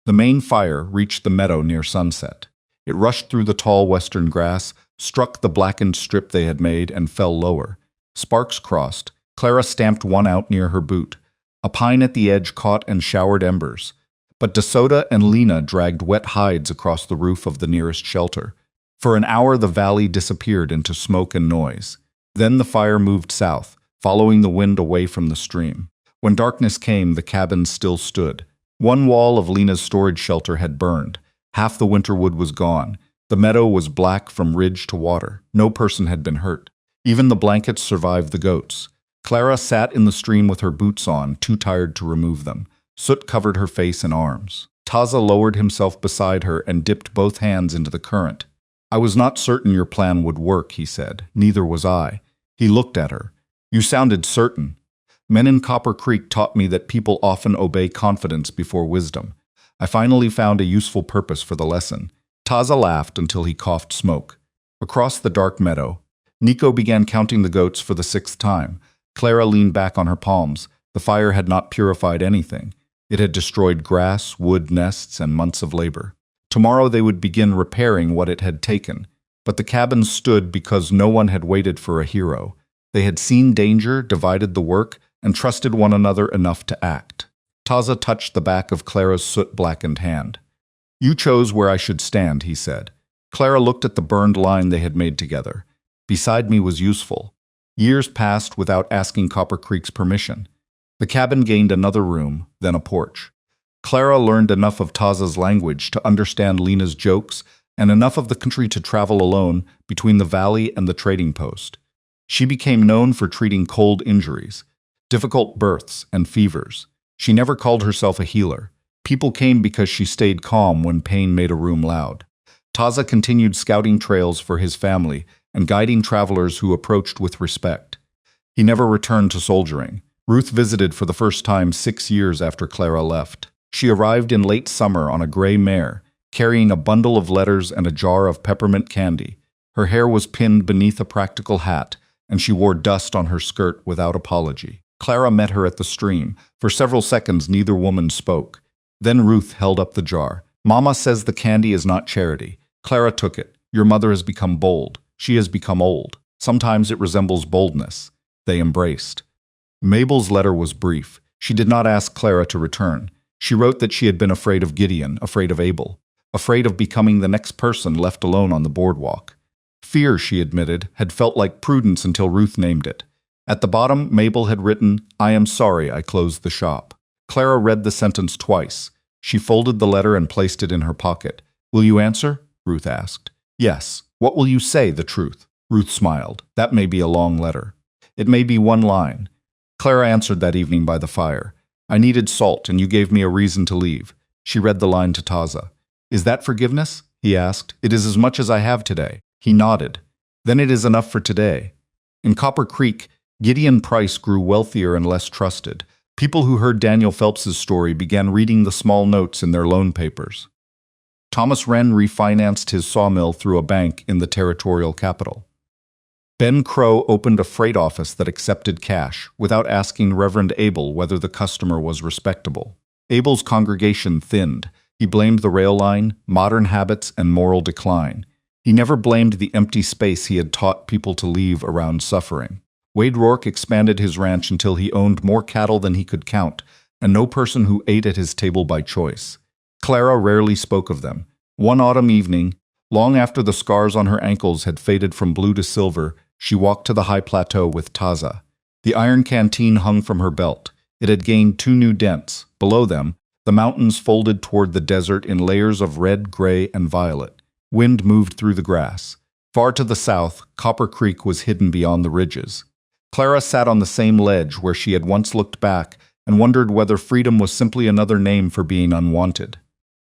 The main fire reached the meadow near sunset. It rushed through the tall western grass, struck the blackened strip they had made, and fell lower. Sparks crossed, Clara stamped one out near her boot. A pine at the edge caught and showered embers. But DeSoto and Lena dragged wet hides across the roof of the nearest shelter. For an hour the valley disappeared into smoke and noise. Then the fire moved south, following the wind away from the stream. When darkness came, the cabin still stood. One wall of Lena's storage shelter had burned. Half the winter wood was gone. The meadow was black from ridge to water. No person had been hurt. Even the blankets survived the goats. Clara sat in the stream with her boots on, too tired to remove them. Soot covered her face and arms. Taza lowered himself beside her and dipped both hands into the current. "I was not certain your plan would work," he said. "Neither was I." He looked at her. "You sounded certain. Men in Copper Creek taught me that people often obey confidence before wisdom. I finally found a useful purpose for the lesson." Taza laughed until he coughed smoke. Across the dark meadow, Nico began counting the goats for the 6th time. Clara leaned back on her palms. The fire had not purified anything. It had destroyed grass, wood, nests, and months of labor. Tomorrow they would begin repairing what it had taken. But the cabin stood because no one had waited for a hero. They had seen danger, divided the work, and trusted one another enough to act. Taza touched the back of Clara's soot-blackened hand. "You chose where I should stand," he said. Clara looked at the burned line they had made together. "Beside me was useful." Years passed without asking Copper Creek's permission. The cabin gained another room, then a porch. Clara learned enough of Taza's language to understand Lena's jokes and enough of the country to travel alone between the valley and the trading post. She became known for treating cold injuries, difficult births, and fevers. She never called herself a healer. People came because she stayed calm when pain made a room loud. Taza continued scouting trails for his family and guiding travelers who approached with respect. He never returned to soldiering. Ruth visited for the first time 6 years after Clara left. She arrived in late summer on a gray mare, carrying a bundle of letters and a jar of peppermint candy. Her hair was pinned beneath a practical hat, and she wore dust on her skirt without apology. Clara met her at the stream. For several seconds, neither woman spoke. Then Ruth held up the jar. "Mama says the candy is not charity." Clara took it. "Your mother has become bold. She has become old. Sometimes it resembles boldness." They embraced. Mabel's letter was brief. She did not ask Clara to return. She wrote that she had been afraid of Gideon, afraid of Abel, afraid of becoming the next person left alone on the boardwalk. Fear, she admitted, had felt like prudence until Ruth named it. At the bottom, Mabel had written, "I am sorry I closed the shop." Clara read the sentence twice. She folded the letter and placed it in her pocket. "Will you answer?" Ruth asked. "Yes. What will you say, the truth?" Ruth smiled. "That may be a long letter. It may be one line." Clara answered that evening by the fire. "I needed salt, and you gave me a reason to leave." She read the line to Taza. "Is that forgiveness?" he asked. "It is as much as I have today." He nodded. "Then it is enough for today." In Copper Creek, Gideon Price grew wealthier and less trusted. People who heard Daniel Phelps's story began reading the small notes in their loan papers. Thomas Wren refinanced his sawmill through a bank in the territorial capital. Ben Crow opened a freight office that accepted cash, without asking Reverend Abel whether the customer was respectable. Abel's congregation thinned. He blamed the rail line, modern habits, and moral decline. He never blamed the empty space he had taught people to leave around suffering. Wade Rourke expanded his ranch until he owned more cattle than he could count, and no person who ate at his table by choice. Clara rarely spoke of them. One autumn evening, long after the scars on her ankles had faded from blue to silver, she walked to the high plateau with Taza. The iron canteen hung from her belt. It had gained 2 new dents. Below them, the mountains folded toward the desert in layers of red, gray, and violet. Wind moved through the grass. Far to the south, Copper Creek was hidden beyond the ridges. Clara sat on the same ledge where she had once looked back and wondered whether freedom was simply another name for being unwanted.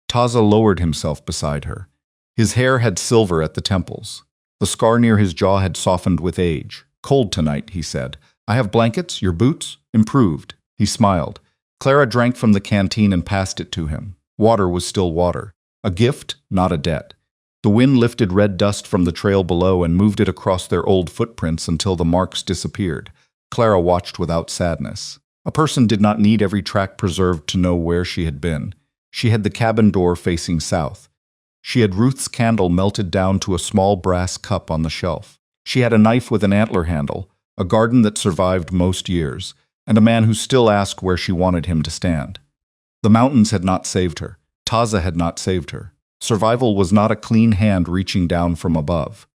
Taza lowered himself beside her. His hair had silver at the temples. The scar near his jaw had softened with age. "Cold tonight," he said. "I have blankets, your boots?" "Improved." He smiled. Clara drank from the canteen and passed it to him. Water was still water. A gift, not a debt. The wind lifted red dust from the trail below and moved it across their old footprints until the marks disappeared. Clara watched without sadness. A person did not need every track preserved to know where she had been. She had the cabin door facing south. She had Ruth's candle melted down to a small brass cup on the shelf. She had a knife with an antler handle, a garden that survived most years, and a man who still asked where she wanted him to stand. The mountains had not saved her. Taza had not saved her. Survival was not a clean hand reaching down from above.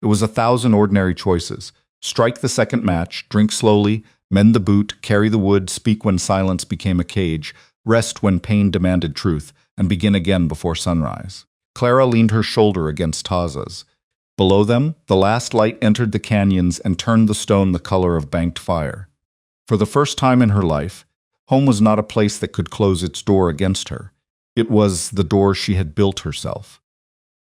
It was 1,000 ordinary choices. Strike the second match, drink slowly, mend the boot, carry the wood, speak when silence became a cage, rest when pain demanded truth, and begin again before sunrise. Clara leaned her shoulder against Taza's. Below them, the last light entered the canyons and turned the stone the color of banked fire. For the first time in her life, home was not a place that could close its door against her. It was the door she had built herself.